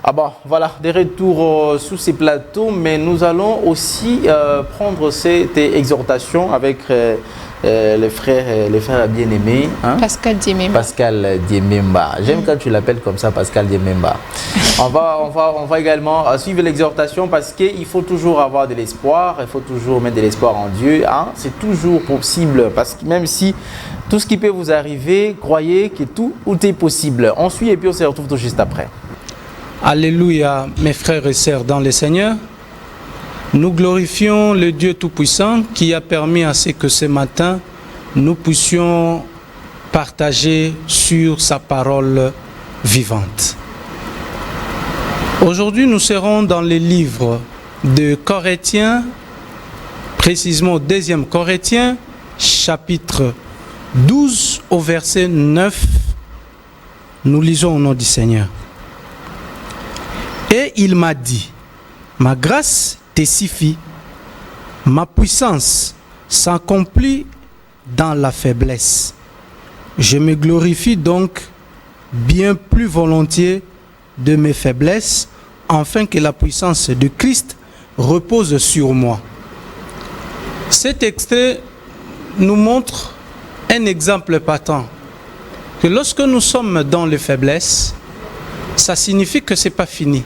Ah bon, voilà, des retours sous ces plateaux, mais nous allons aussi prendre cette exhortation avec les frères bien-aimés. Hein? Pascal Diememba. Pascal Diememba. J'aime quand tu l'appelles comme ça, Pascal Diememba. On va également suivre l'exhortation parce qu'il faut toujours avoir de l'espoir, il faut toujours mettre de l'espoir en Dieu. Hein? C'est toujours possible, parce que même si tout ce qui peut vous arriver, croyez que tout est possible. On suit et puis on se retrouve tout juste après. Alléluia, mes frères et sœurs dans le Seigneur. Nous glorifions le Dieu Tout-Puissant qui a permis à ce que ce matin, nous puissions partager sur sa parole vivante. Aujourd'hui, nous serons dans les livres de Corinthiens, précisément au 2e Corinthiens, chapitre 12 au verset 9. Nous lisons au nom du Seigneur. Et il m'a dit, ma grâce te suffit, ma puissance s'accomplit dans la faiblesse. Je me glorifie donc bien plus volontiers de mes faiblesses, afin que la puissance de Christ repose sur moi. Cet extrait nous montre un exemple patent, que lorsque nous sommes dans les faiblesses, ça signifie que ce n'est pas fini.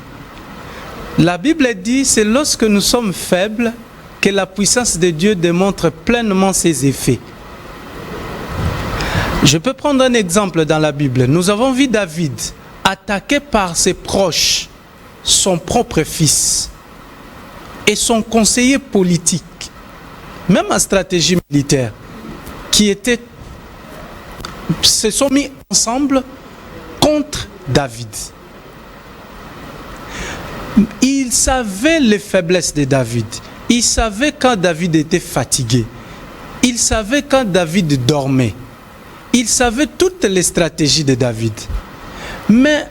La Bible dit, c'est lorsque nous sommes faibles que la puissance de Dieu démontre pleinement ses effets. Je peux prendre un exemple dans la Bible. Nous avons vu David attaqué par ses proches, son propre fils et son conseiller politique, même en stratégie militaire, qui se sont mis ensemble contre David. Il savait les faiblesses de David. Il savait quand David était fatigué. Il savait quand David dormait. Il savait toutes les stratégies de David. Mais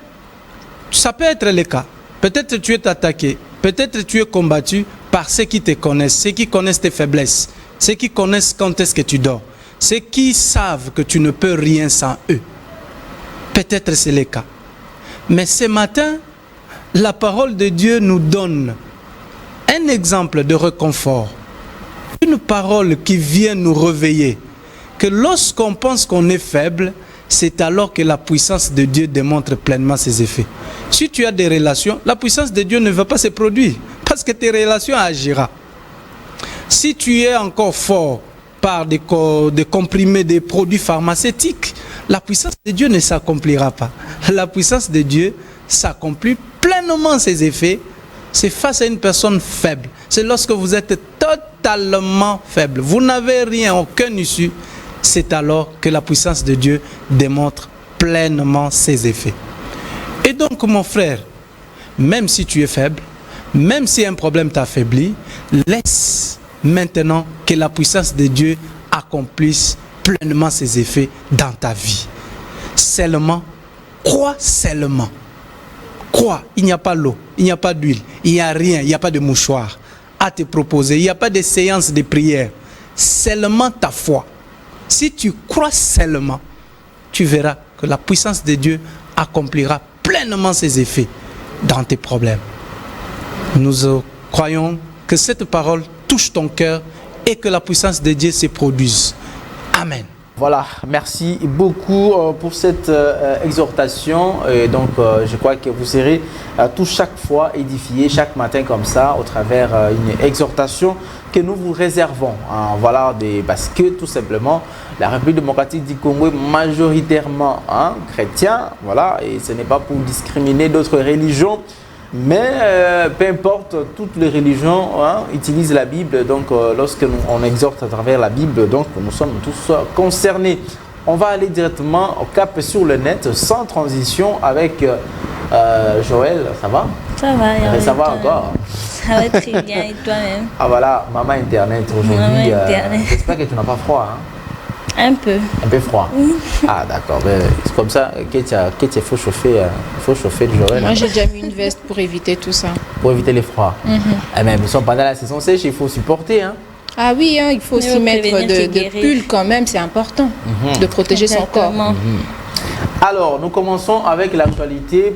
ça peut être le cas. Peut-être tu es attaqué. Peut-être tu es combattu par ceux qui te connaissent, ceux qui connaissent tes faiblesses, ceux qui connaissent quand est-ce que tu dors, ceux qui savent que tu ne peux rien sans eux. Peut-être c'est le cas. Mais ce matin, la parole de Dieu nous donne un exemple de réconfort. Une parole qui vient nous réveiller. Que lorsqu'on pense qu'on est faible, c'est alors que la puissance de Dieu démontre pleinement ses effets. Si tu as des relations, la puissance de Dieu ne va pas se produire parce que tes relations agiront. Si tu es encore fort par des comprimés, des produits pharmaceutiques, la puissance de Dieu ne s'accomplira pas. La puissance de Dieu s'accomplit pleinement ses effets. C'est face à une personne faible. C'est lorsque vous êtes totalement faible. Vous n'avez rien, aucun issue. C'est alors que la puissance de Dieu démontre pleinement ses effets. Et donc, mon frère, même si tu es faible, même si un problème t'affaiblit, laisse maintenant que la puissance de Dieu accomplisse pleinement ses effets dans ta vie. Seulement, crois seulement. Crois, il n'y a pas l'eau, il n'y a pas d'huile, il n'y a rien, il n'y a pas de mouchoir à te proposer, il n'y a pas de séance de prière. Seulement ta foi. Si tu crois seulement, tu verras que la puissance de Dieu accomplira pleinement ses effets dans tes problèmes. Nous croyons que cette parole touche ton cœur et que la puissance de Dieu se produise. Amen. Voilà, merci beaucoup pour cette exhortation. Et donc, je crois que vous serez tous chaque fois édifiés, chaque matin comme ça, au travers une exhortation que nous vous réservons. Hein, voilà, parce que tout simplement, la République démocratique du Congo est majoritairement chrétien. Voilà, et ce n'est pas pour discriminer d'autres religions. Mais peu importe, toutes les religions utilisent la Bible, donc lorsque on exhorte à travers la Bible, donc nous sommes tous concernés. On va aller directement au cap sur le net, sans transition, avec Joël. Ça va? Ça va. Ça va encore? Ça va très bien, et toi-même? Ah voilà, maman Internet aujourd'hui. J'espère que tu n'as pas froid. Hein? Un peu. Un peu froid. Ah d'accord, c'est comme ça qu'il faut chauffer le Joël. Moi j'ai déjà mis une veste pour éviter tout ça. Pour éviter les froids. Mais nous sommes pendant la saison sèche, il faut supporter. Hein. Ah oui, il faut aussi mettre de pull quand même, c'est important de protéger son corps. Alors, nous commençons avec l'actualité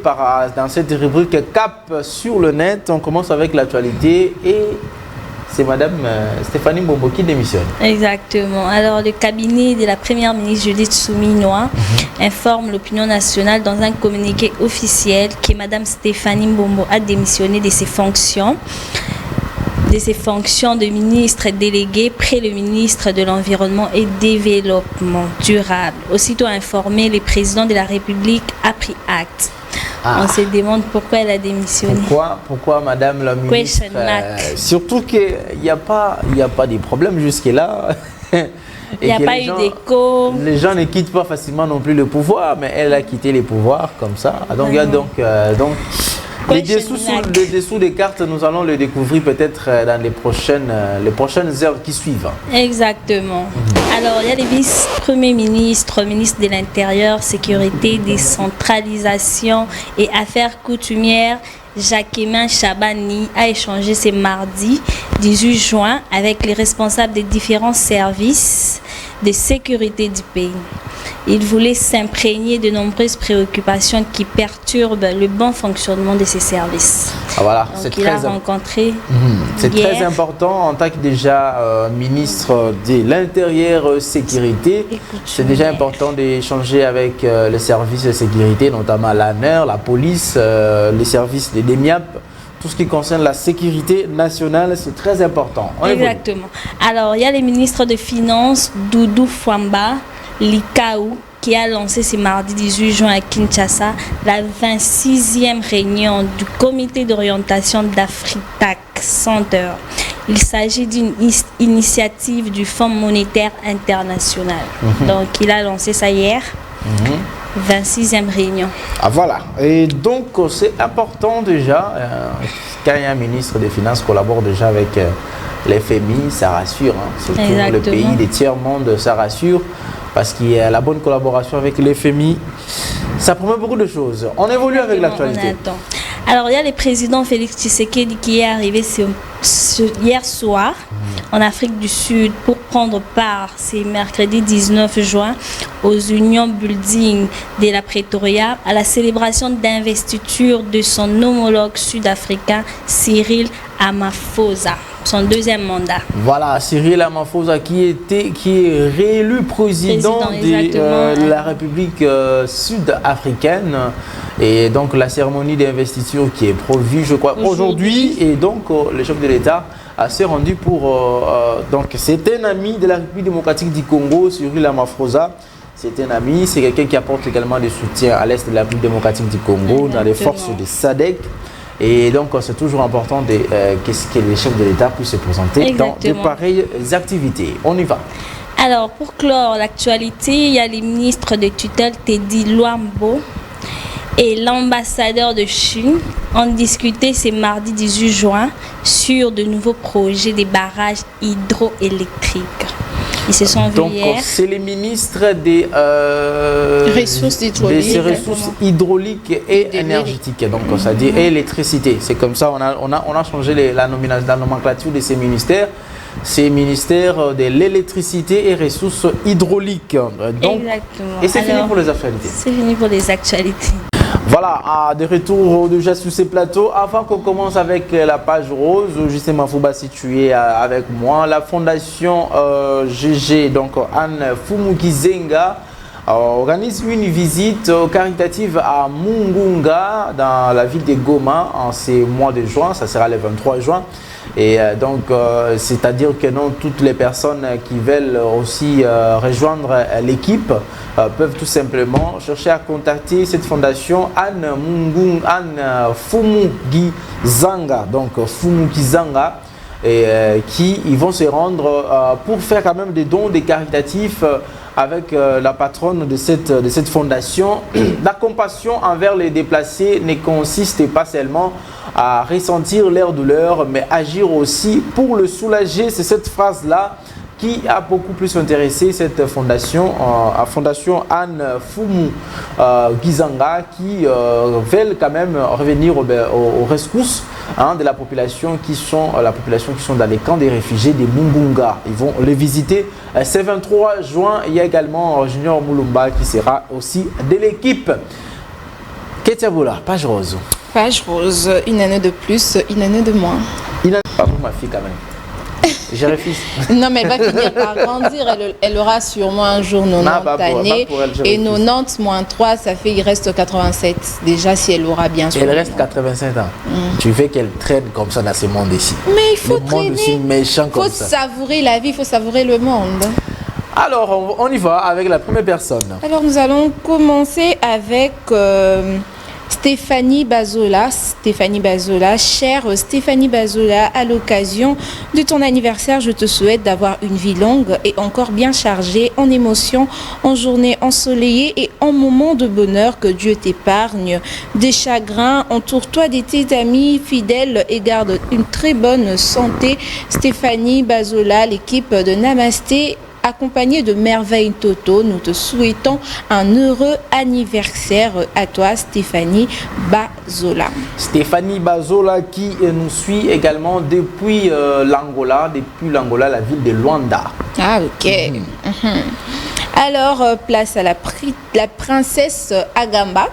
dans cette rubrique Cap sur le net. On commence avec l'actualité et c'est Madame Stéphanie Mbombo qui démissionne. Exactement. Alors, le cabinet de la première ministre Judith Souminois informe l'opinion nationale dans un communiqué officiel que Madame Stéphanie Mbombo a démissionné de ses fonctions de ministre délégué près le ministre de l'Environnement et Développement durable. Aussitôt informé, le président de la République a pris acte. On se demande pourquoi elle a démissionné. Pourquoi Madame la ministre surtout qu'il n'y a pas de problème jusque-là. Il n'y a pas eu d'écho. Les gens ne quittent pas facilement non plus le pouvoir, mais elle a quitté les pouvoirs comme ça. Donc, il y a donc les dessous des cartes, nous allons le découvrir peut-être dans les prochaines heures qui suivent. Exactement. Alors, il y a les vice-premiers ministres, ministre de l'Intérieur, Sécurité, Décentralisation et Affaires coutumières. Jacquemin Chabani a échangé ce mardi 18 juin avec les responsables des différents services de sécurité du pays. Il voulait s'imprégner de nombreuses préoccupations qui perturbent le bon fonctionnement de ces services. Voilà, c'est très important en tant que déjà ministre de l'Intérieur Sécurité. C'est déjà important d'échanger avec les services de sécurité, notamment l'ANER, la police, les services de DEMIAP. Tout ce qui concerne la sécurité nationale, c'est très important. Exactement. Alors, il y a les ministres des Finances, Doudou Fwamba, Likaou, qui a lancé ce mardi 18 juin à Kinshasa la 26e réunion du comité d'orientation d'Afritac Center. Il s'agit d'une initiative du Fonds monétaire international. Donc, il a lancé ça hier. 26e réunion. Ah voilà. Et donc, c'est important déjà, quand un ministre des Finances collabore déjà avec l'FMI, ça rassure. Surtout le pays des tiers-mondes, ça rassure. Parce qu'il y a la bonne collaboration avec l'FMI, ça promet beaucoup de choses. On évolue avec l'actualité. Alors, il y a le président Félix Tshisekedi qui est arrivé hier soir en Afrique du Sud pour prendre part, c'est mercredi 19 juin, aux Union Building de la Pretoria, à la célébration d'investiture de son homologue sud-africain Cyril Ramaphosa. Son deuxième mandat. Voilà, Cyril Ramaphosa qui est réélu président de la République sud-africaine. Et donc la cérémonie d'investiture qui est prévue, je crois, aujourd'hui. Et donc le chef de l'État s'est rendu pour... donc c'est un ami de la République démocratique du Congo, Cyril Ramaphosa. C'est un ami, c'est quelqu'un qui apporte également des soutiens à l'est de la République démocratique du Congo, dans les forces de SADC. Et donc, c'est toujours important que les chefs de l'État puissent se présenter dans de pareilles activités. On y va. Alors, pour clore l'actualité, il y a les ministres de tutelle Teddy Luambo et l'ambassadeur de Chine ont discuté ce mardi 18 juin sur de nouveaux projets de barrages hydroélectriques. Ils se sont vus hier. Donc, c'est les ministres des ressources hydrauliques et énergétiques. Donc, c'est-à-dire électricité. C'est comme ça, on a changé la nomenclature de ces ministères. C'est ministère de l'électricité et ressources hydrauliques. Donc, exactement. Et c'est fini pour les actualités. C'est fini pour les actualités. Voilà, de retour déjà sur ces plateaux. Avant qu'on commence avec la page rose, Justin Mafouba situé avec moi, la fondation GG, donc Anne Fumukizenga, organise une visite caritative à Mungunga, dans la ville de Goma, en ce mois de juin. Ça sera le 23 juin. Et donc, c'est-à-dire que non, toutes les personnes qui veulent aussi rejoindre l'équipe peuvent tout simplement chercher à contacter cette fondation Anne Fumukizanga, donc Fumukizanga, et ils vont se rendre pour faire quand même des dons, des caritatifs avec la patronne de cette fondation. La compassion envers les déplacés ne consiste pas seulement à ressentir leur douleur, mais agir aussi pour le soulager. C'est cette phrase-là qui a beaucoup plus intéressé cette fondation, la fondation Anne Fumukizanga, qui veulent quand même revenir aux ressources hein, de la population qui sont dans les camps des réfugiés des Mungunga. Ils vont les visiter. C'est 23 juin. Il y a également Junior Moulumba qui sera aussi de l'équipe. Ketia Boula, page rose. Page rose, une année de plus, une année de moins. Pas pour ma fille quand même. Je refuse. Non, mais elle va finir par grandir. Elle aura sûrement un jour 90 années. Et 90 moins 3, ça fait, il reste 87. Déjà, si elle aura bien sûr. Elle reste 87 ans. Tu veux qu'elle traîne comme ça dans ce monde ici. Mais il faut traîner. Aussi méchant comme ça. Il faut savourer la vie, il faut savourer le monde. Alors, on y va avec la première personne. Alors, nous allons commencer avec Stéphanie Bazola. Stéphanie Bazola, chère Stéphanie Bazola, à l'occasion de ton anniversaire, je te souhaite d'avoir une vie longue et encore bien chargée en émotions, en journées ensoleillées et en moments de bonheur. Que Dieu t'épargne des chagrins. Entoure-toi de tes amis fidèles et garde une très bonne santé. Stéphanie Bazola, l'équipe de Namasté, accompagné de Merveille Toto, nous te souhaitons un heureux anniversaire à toi, Stéphanie Bazola. Stéphanie Bazola qui nous suit également depuis l'Angola, la ville de Luanda. Ah, ok. Alors, place à la princesse Agamba.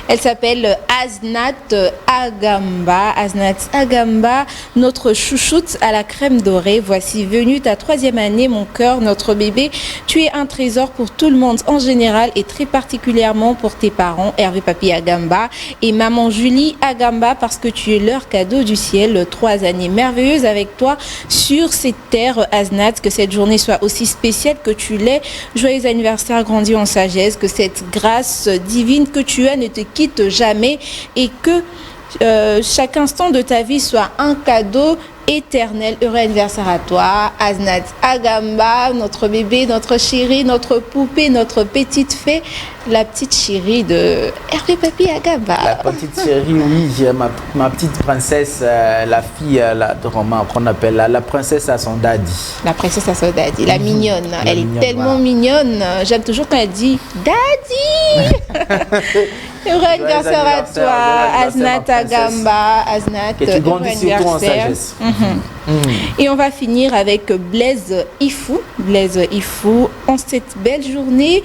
Elle s'appelle Aznat Agamba. Aznat Agamba, notre chouchoute à la crème dorée. Voici venue ta 3e année, mon cœur, notre bébé. Tu es un trésor pour tout le monde en général et très particulièrement pour tes parents, Hervé Papi Agamba et maman Julie Agamba, parce que tu es leur cadeau du ciel. 3 années merveilleuses avec toi sur cette terre, Aznat. Que cette journée soit aussi spéciale que tu l'es. Joyeux anniversaire, grandi en sagesse, que cette grâce divine que tu as ne te quitte jamais et que chaque instant de ta vie soit un cadeau éternel. Heureux anniversaire à toi, Aznat Agamba, notre bébé, notre chérie, notre poupée, notre petite fée, la petite chérie de Hervé Papi Agamba. La petite chérie, oui, ma petite princesse, la fille de Romain, qu'on appelle la princesse à son daddy. La princesse à son daddy, la mignonne. Elle est tellement mignonne. J'aime toujours quand elle dit daddy. Heureux anniversaire à toi, Aznat Agamba. Aznat, que tu grandis surtout en sagesse. Et on va finir avec Blaise Ifou. Blaise Ifou, en cette belle journée.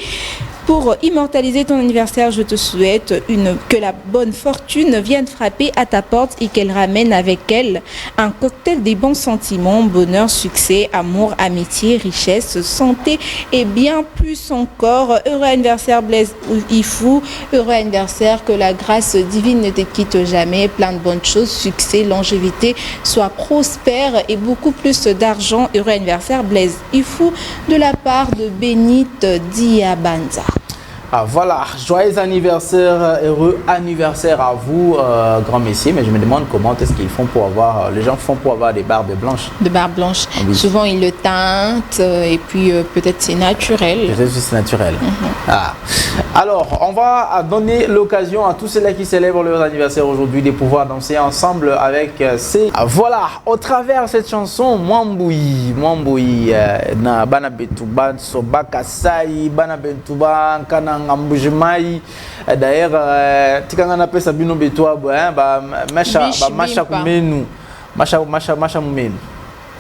Pour immortaliser ton anniversaire, je te souhaite que la bonne fortune vienne frapper à ta porte et qu'elle ramène avec elle un cocktail des bons sentiments, bonheur, succès, amour, amitié, richesse, santé et bien plus encore. Heureux anniversaire Blaise Ifou, heureux anniversaire, que la grâce divine ne te quitte jamais, plein de bonnes choses, succès, longévité, sois prospère et beaucoup plus d'argent. Heureux anniversaire Blaise Ifou, de la part de Bénite Diabanza. Ah, voilà, joyeux anniversaire, heureux anniversaire à vous, grand messieurs. Mais je me demande comment est-ce qu'ils font pour avoir, les gens font pour avoir des barbes blanches. De barbes blanches. Oui. Souvent ils le teintent et puis peut-être c'est naturel. Peut-être c'est naturel. Ah. Alors, on va donner l'occasion à tous ceux-là qui célèbrent leur anniversaire aujourd'hui de pouvoir danser ensemble avec ces... Voilà, au travers de cette chanson, Mwamboui, na bana betuba, soba kasai, bana betuba, kana ngambujimai. D'ailleurs, tikanga na pesa bino betwa, masha kumenu, masha mumenu.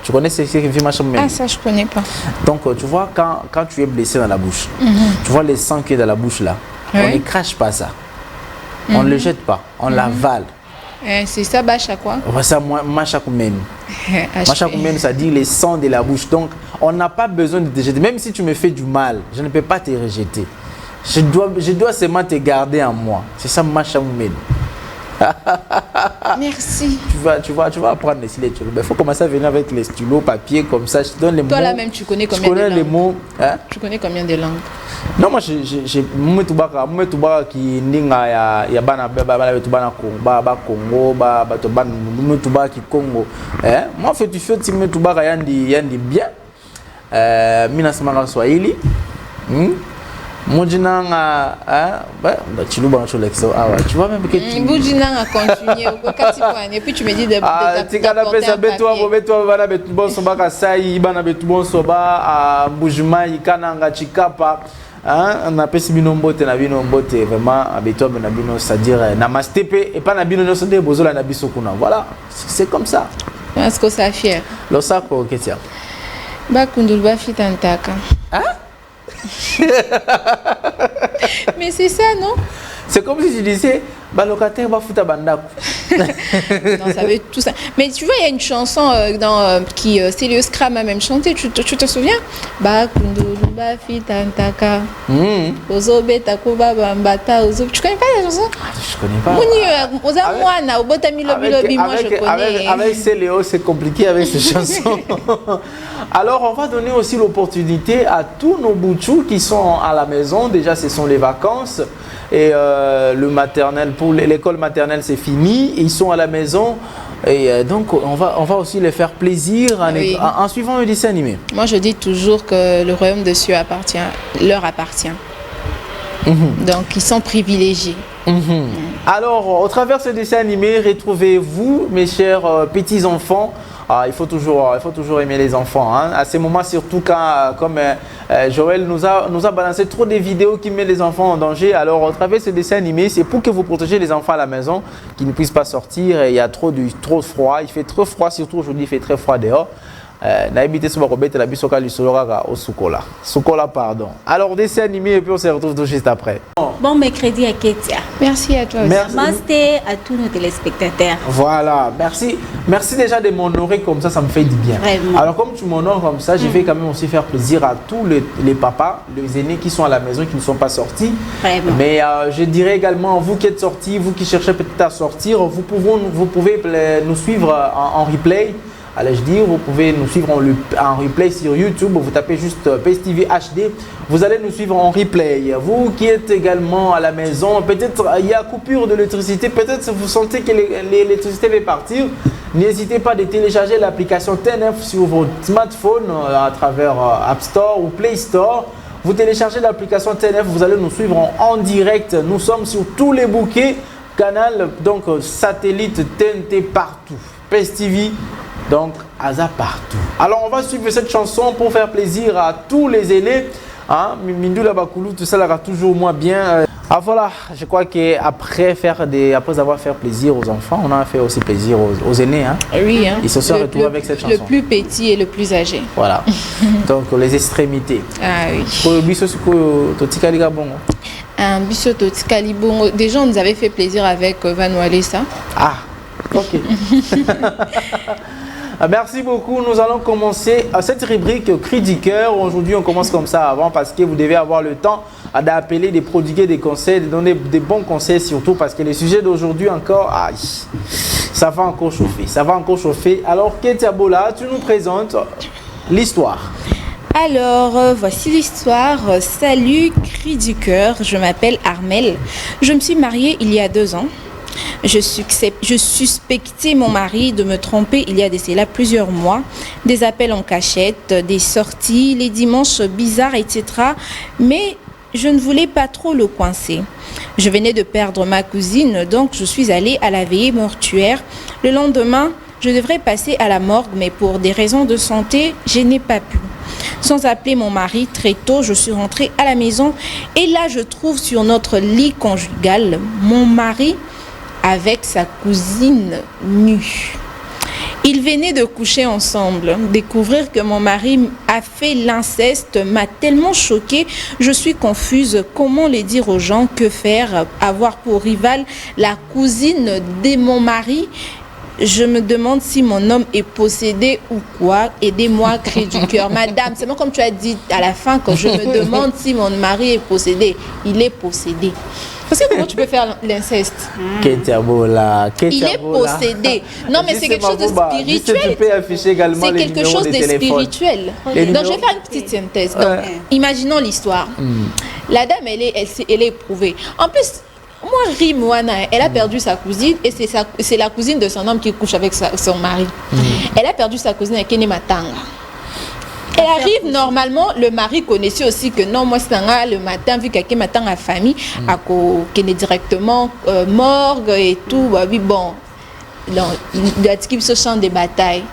Tu connais ce qui fait machin? Ah, ça je connais pas. Donc tu vois, quand tu es blessé dans la bouche, tu vois les sangs qui est dans la bouche là, on ne crache pas ça, on ne le jette pas, on l'avale. C'est ça, bacha quoi? Ça, machakumenu. Machakumenu, ça dit les sangs de la bouche. Donc on n'a pas besoin de te jeter. Même si tu me fais du mal, je ne peux pas te rejeter. Je dois seulement te garder en moi. C'est ça, machakumenu. Merci. Tu vas apprendre les stylos. Il faut commencer à venir avec les stylos, papier, comme ça. Je te donne les mots. Toi là même, tu connais combien de langues? Les mots. Hein? Tu connais combien de langues? Non, moi j'ai Moutubaka qui ninga ya bana Congo, Moutubaka qui Congo. Moi fait tu fais ti Moutubaka yandi bien. Mina samara Swahili. Mujinanga tu vois même que tu Mujinanga continue et puis tu me dis de tikana pesa beto bana betu bon soba kasai bana betu bon soba mbujima ikananga chikapa On a pesi bino mbote na bino mbote vraiment abeto na bino c'est-à-dire namaste pe et pas na bino nyonso de bozola na biso kuna. Voilà, c'est comme ça. Est-ce que ça fier? Lo sako ketia. Ba kundulba fitantaka. Hein? Mais c'est ça, non? C'est comme si je disais ba locataire ba futa bandako. Non, ça veut tout ça. Mais tu vois, il y a une chanson qui Célius Kram a même chanté, tu te souviens? Ba kundulba fitantaka. Ozobe takuba bambata ozobe. Tu connais pas la chanson? Je connais pas. Avec Céléo, c'est compliqué avec ces chansons. Alors, on va donner aussi l'opportunité à tous nos boutchous qui sont à la maison. Déjà, ce sont les vacances. Et le maternel, pour l'école maternelle, c'est fini. Ils sont à la maison. Et donc, on va aussi les faire plaisir en suivant un dessin animé. Moi, je dis toujours que le royaume des cieux leur appartient. Donc, ils sont privilégiés. Alors, au travers de ce dessin animé, retrouvez-vous, mes chers petits-enfants. Il faut toujours aimer les enfants. Hein. À ces moments, surtout quand, comme Joël nous a balancé trop des vidéos qui mettent les enfants en danger. Alors, au travers de ce dessin animé, c'est pour que vous protégez les enfants à la maison, qu'ils ne puissent pas sortir. Il y a trop froid. Il fait trop froid, surtout aujourd'hui, il fait très froid dehors. Pardon. Alors, dessin animé et puis on se retrouve tout juste après. Bon mercredi à Ketia. Merci à toi aussi. Namaste à tous nos téléspectateurs. Voilà, merci déjà de m'honorer comme ça me fait du bien. Vraiment. Alors comme tu m'honores comme ça, je vais quand même aussi faire plaisir à tous les papas, les aînés qui sont à la maison, qui ne sont pas sortis. Vraiment. Mais je dirais également, vous qui êtes sortis, vous qui cherchez peut-être à sortir, vous pouvez nous suivre en replay. Allez-je dire, vous pouvez nous suivre en replay sur YouTube, vous tapez juste PSTV HD, vous allez nous suivre en replay. Vous qui êtes également à la maison, peut-être il y a coupure d'électricité, peut-être vous sentez que l'électricité va partir, n'hésitez pas de télécharger l'application TNF sur votre smartphone à travers App Store ou Play Store. Vous téléchargez l'application TNF, vous allez nous suivre en direct. Nous sommes sur tous les bouquets, canal, donc satellite, TNT partout, PSTV. Donc, Aza partout. Alors, on va suivre cette chanson pour faire plaisir à tous les aînés. Hein? Mindula Bakoulou, tout ça là va toujours moins bien. Voilà, je crois qu'après avoir fait plaisir aux enfants, on a fait aussi plaisir aux aînés. Hein? Oui, hein? Ils se sont retrouvés avec cette chanson. Le plus petit et le plus âgé. Voilà. Donc, les extrémités. Ah oui. Déjà, on nous avait fait plaisir avec Van Walesa. Ah, ok. Merci beaucoup. Nous allons commencer cette rubrique Cri du cœur. Aujourd'hui, on commence comme ça avant parce que vous devez avoir le temps d'appeler, de prodiguer des conseils, de donner des bons conseils surtout parce que les sujets d'aujourd'hui encore, ça va encore chauffer. Ça va encore chauffer. Alors, Ketia Bola, tu nous présentes l'histoire. Alors, voici l'histoire. Salut, Cri du cœur. Je m'appelle Armelle. Je me suis mariée il y a 2 ans. Je suspectais mon mari de me tromper il y a de cela plusieurs mois. Des appels en cachette, des sorties, les dimanches bizarres, etc. Mais je ne voulais pas trop le coincer. Je venais de perdre ma cousine, donc je suis allée à la veillée mortuaire. Le lendemain, je devrais passer à la morgue, mais pour des raisons de santé, je n'ai pas pu. Sans appeler mon mari, très tôt, je suis rentrée à la maison et là, je trouve sur notre lit conjugal mon mari avec sa cousine nue. Ils venaient de coucher ensemble. Découvrir que mon mari a fait l'inceste m'a tellement choquée. Je suis confuse. Comment le dire aux gens? Que faire? Avoir pour rivale la cousine de mon mari? Je me demande si mon homme est possédé ou quoi. Aidez-moi, cri du cœur. Madame, c'est moi comme tu as dit à la fin que je me demande si mon mari est possédé. Il est possédé. Parce que comment tu peux faire l'inceste? Il est possédé. Non, mais c'est quelque chose de spirituel. C'est quelque chose de spirituel. Donc, je vais faire une petite synthèse. Donc, imaginons l'histoire. La dame, elle est éprouvée. En plus, moi, Rimouana, elle a perdu sa cousine et c'est la cousine de son homme qui couche avec son mari. Elle a perdu sa cousine avec Kene Matanga. Elle arrive, normalement, le mari connaissait aussi que non, moi, c'est le matin, vu qu'à matin à famille, qu'elle est directement morgue et tout, bah oui, bon, il y a ce champ de bataille,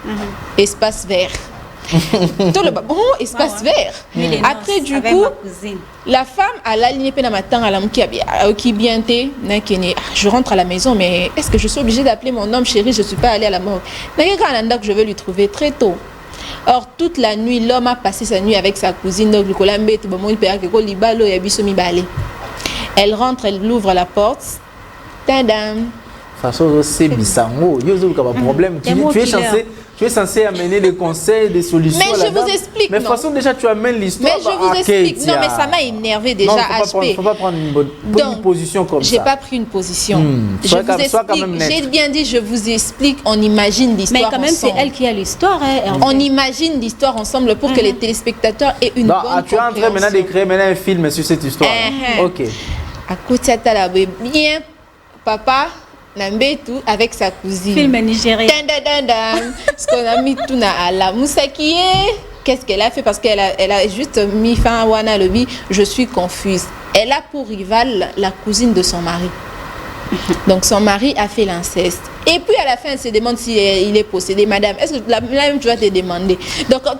espace vert. Tout le bon espace vert. Après, du coup, la femme a l'aligné pendant matin à la qui bien je rentre à la maison, mais est-ce que je suis obligée d'appeler mon homme chéri? Je ne suis pas allée à la mort. Mais que je vais lui trouver très tôt. Or, toute la nuit, l'homme a passé sa nuit avec sa cousine. Elle rentre, elle ouvre la porte. Tadam. Façon, c'est bisango. Il y a un problème. Tu es censé amener des conseils, des solutions. Mais je vous explique. Mais de toute façon, déjà, tu amènes l'histoire. Mais je vous explique. Non, mais ça m'a énervé déjà. Il ne faut pas prendre une position comme ça. Je n'ai pas pris une position. Je vous explique. J'ai bien dit, je vous explique. On imagine l'histoire ensemble. Mais quand même, c'est elle qui a l'histoire. On imagine l'histoire ensemble pour que les téléspectateurs aient une bonne compréhension. Tu es en train maintenant de créer un film sur cette histoire. Ok. À côté de bien, papa. Nambetu avec sa cousine. Film nigérien. Ce qu'on a mis tout à la Moussakie. Qu'est-ce qu'elle a fait? Parce qu'elle a juste mis fin à Wana Lobi. Je suis confuse. Elle a pour rival la cousine de son mari. Donc son mari a fait l'inceste. Et puis à la fin, elle se demande si il est possédé. Madame, est-ce que la même tu vas te demander? Donc quand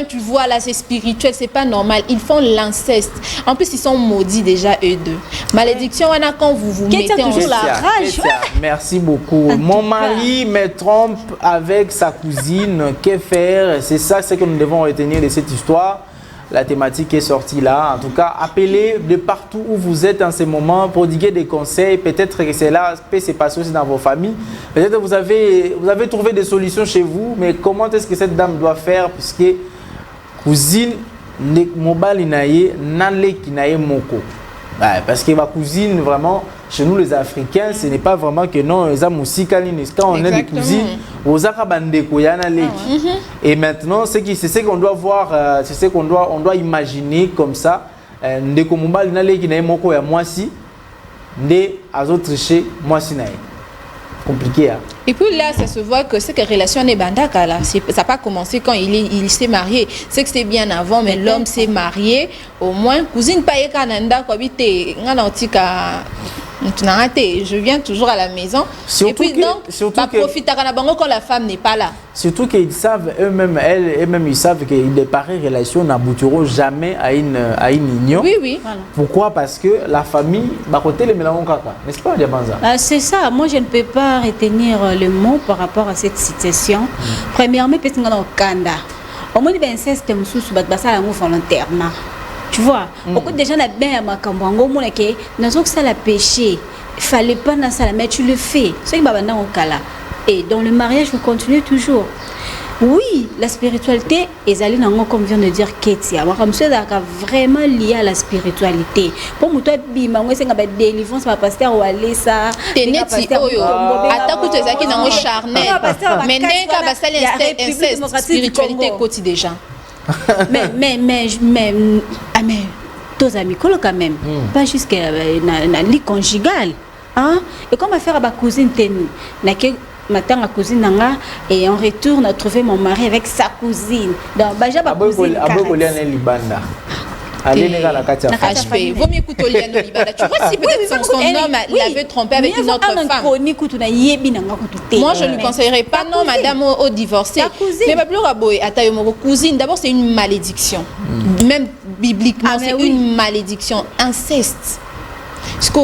tu vois là, c'est spirituel, c'est pas normal. Ils font l'inceste. En plus, ils sont maudits déjà eux deux. Malédiction, on a quand vous mettez en toujours la rage. Merci beaucoup. Mon mari me trompe avec sa cousine. Que faire? C'est ça, c'est que nous devons retenir de cette histoire. La thématique est sortie là. En tout cas, appelez de partout où vous êtes en ce moment, prodiguez des conseils. Peut-être que c'est là, peut se passer aussi dans vos familles. Peut-être que vous avez trouvé des solutions chez vous, mais comment est-ce que cette dame doit faire? Puisque cousine, mobile inaye, nanle kinaye moko. Parce que ma cousine, vraiment, chez nous les Africains, ce n'est pas vraiment que non, quand on est des cousines, et maintenant, c'est ce qu'on doit voir, c'est ce qu'on doit imaginer comme ça. Compliqué. Hein? Et puis là, ça se voit que cette relation n'est bandaka là. Ça n'a pas commencé quand il s'est marié. C'est que c'était bien avant, mais l'homme s'est marié. Au moins, cousine paye kananda quoi bité je viens toujours à la maison. Surtout et puis donc, profite quand la femme n'est pas là. Surtout qu'ils savent eux-mêmes, elles-mêmes, ils savent que de pareilles relations n'aboutiront jamais à une union. Oui, oui. Voilà. Pourquoi? Parce que la famille, n'est-ce pas, Diabanza? C'est ça. Moi, je ne peux pas retenir le mot par rapport à cette situation. Premièrement, parce qu'on est au Canada. Au moins, il y a un système volontairement. Tu vois, beaucoup de gens ont bien à Makambango, ça la péché. Il fallait pas dans ça, mais tu le fais. C'est que au Kala. Et dans le mariage, vous continuez toujours. Oui, la spiritualité, comme vient de dire Ketia, c'est vraiment lié à la spiritualité. Pour moi, c'est une délivrance, ma pasteur ou aller ça. T'es net si attends que tu es dans charnel. Mais n'est pas la spiritualité quotidienne déjà. mais tous amis quand même pas jusqu'à la lit conjugale hein? Et comment faire à ma cousine matin ma cousine nanga et en retour on a trouvé mon mari avec sa cousine donc baja ba cousine allez les gars la Katia vaut mieux écouter Oliano Libanda. Tu vois si peut-être son homme l'avait trompé avec une autre femme. Moi je ne lui conseillerais pas non madame au divorcé. Mais ma plus raboy atayomoro cousine d'abord c'est une malédiction. Même bibliquement c'est une malédiction, inceste. Parce que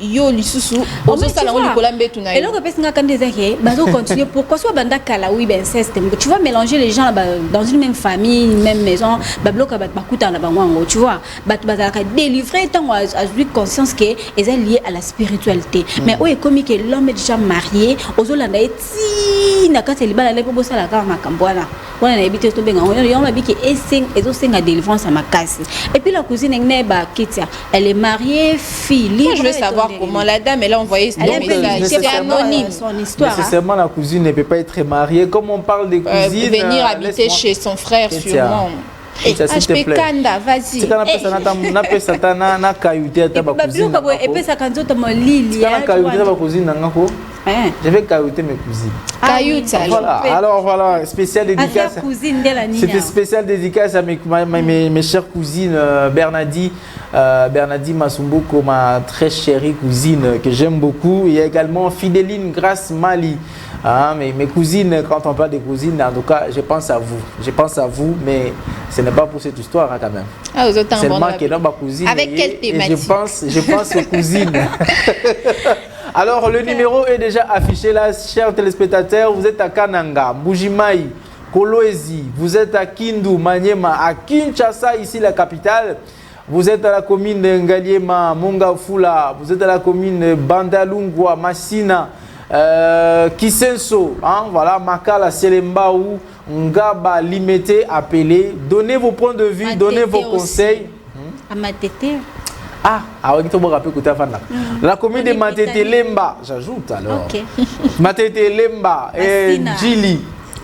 yo lisusu ozo sala ngoli kolambe tunayo. Et là on peut quand des années bazo continuer pourquoi soit banda kala oui ben inceste. Tu vas mélanger les gens dans une même famille, une même maison, babloka bakuta na bango tu vois. Bazaka délivrer tant à lui conscience que est lié à la spiritualité. Mais où est comme que l'homme est déjà marié, ozo landa eti na quand il bala lepo bosa la ka makambwana. On a habité to benga on a dit que ezo senga délivrance à ma casse. Et puis la cousine Neba Ketia, elle est mariée, fille libre. Je veux savoir comment la dame elle a envoyé ce message. C'est anonyme son histoire. Nécessairement la cousine ne peut pas être mariée. Comme on parle des cousines, venir habiter chez son frère sûrement. HP Kanda, vas-y. C'est quand on appelle ça na caillouté ta cousine. Et puis ça quand tu me lis là. Caillouté ta cousine nangako. Je vais caillouter mes cousines. Cailloute. Voilà. Alors voilà, spécial dédicace. C'était spécial dédicace à mes chères cousines Bernadi Masumbuko, ma très chérie cousine que j'aime beaucoup. Il y a également Fidéline Grace Mali. Ah, mais mes cousines, quand on parle des cousines, en tout cas, je pense à vous. Je pense à vous, mais ce n'est pas pour cette histoire hein, quand même. Ah, vous êtes seulement que dans ma cousine. Avec quelle thématique? Je pense aux cousines. Alors, le numéro est déjà affiché là, chers téléspectateurs. Vous êtes à Kananga, Mbujimayi, Kolwezi, vous êtes à Kindu, Maniema, à Kinshasa, ici la capitale. Vous êtes à la commune de Ngaliema, Mongafula, vous êtes à la commune de Bandalungwa, Massina, Kisenso, hein, voilà, Makala, Selembaou, Ngaba, Limete, appelez. Donnez vos points de vue, donnez vos conseils. À Matete. Ah, la commune de Matete Lemba, j'ajoute alors. Ok. Matete Lemba, Djili,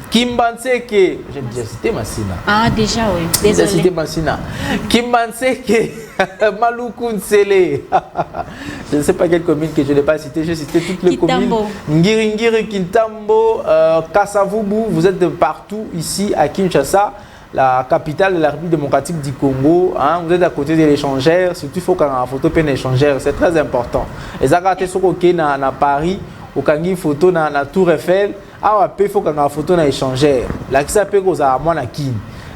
Kimbanseke, j'ai déjà cité Massina. Ah, déjà, oui. J'ai déjà Désolé. cité Massina. Kimbanseke, Malukunsele. Je ne sais pas quelle commune que je n'ai pas cité, j'ai cité toutes les communes. Ngiringiri, Kintambo, Kasavubu, vous êtes de partout ici à Kinshasa, la capitale de la République démocratique du Congo. Hein, vous êtes à côté de l'échangeur, surtout il faut qu'on ait une photo peine échangeur, c'est très important. Et ça, quand tu es à Paris, au Kangi photo na Tour Eiffel, il faut qu'on ait une photo dans l'échangeur. Là, ça peut causer à moi na kin.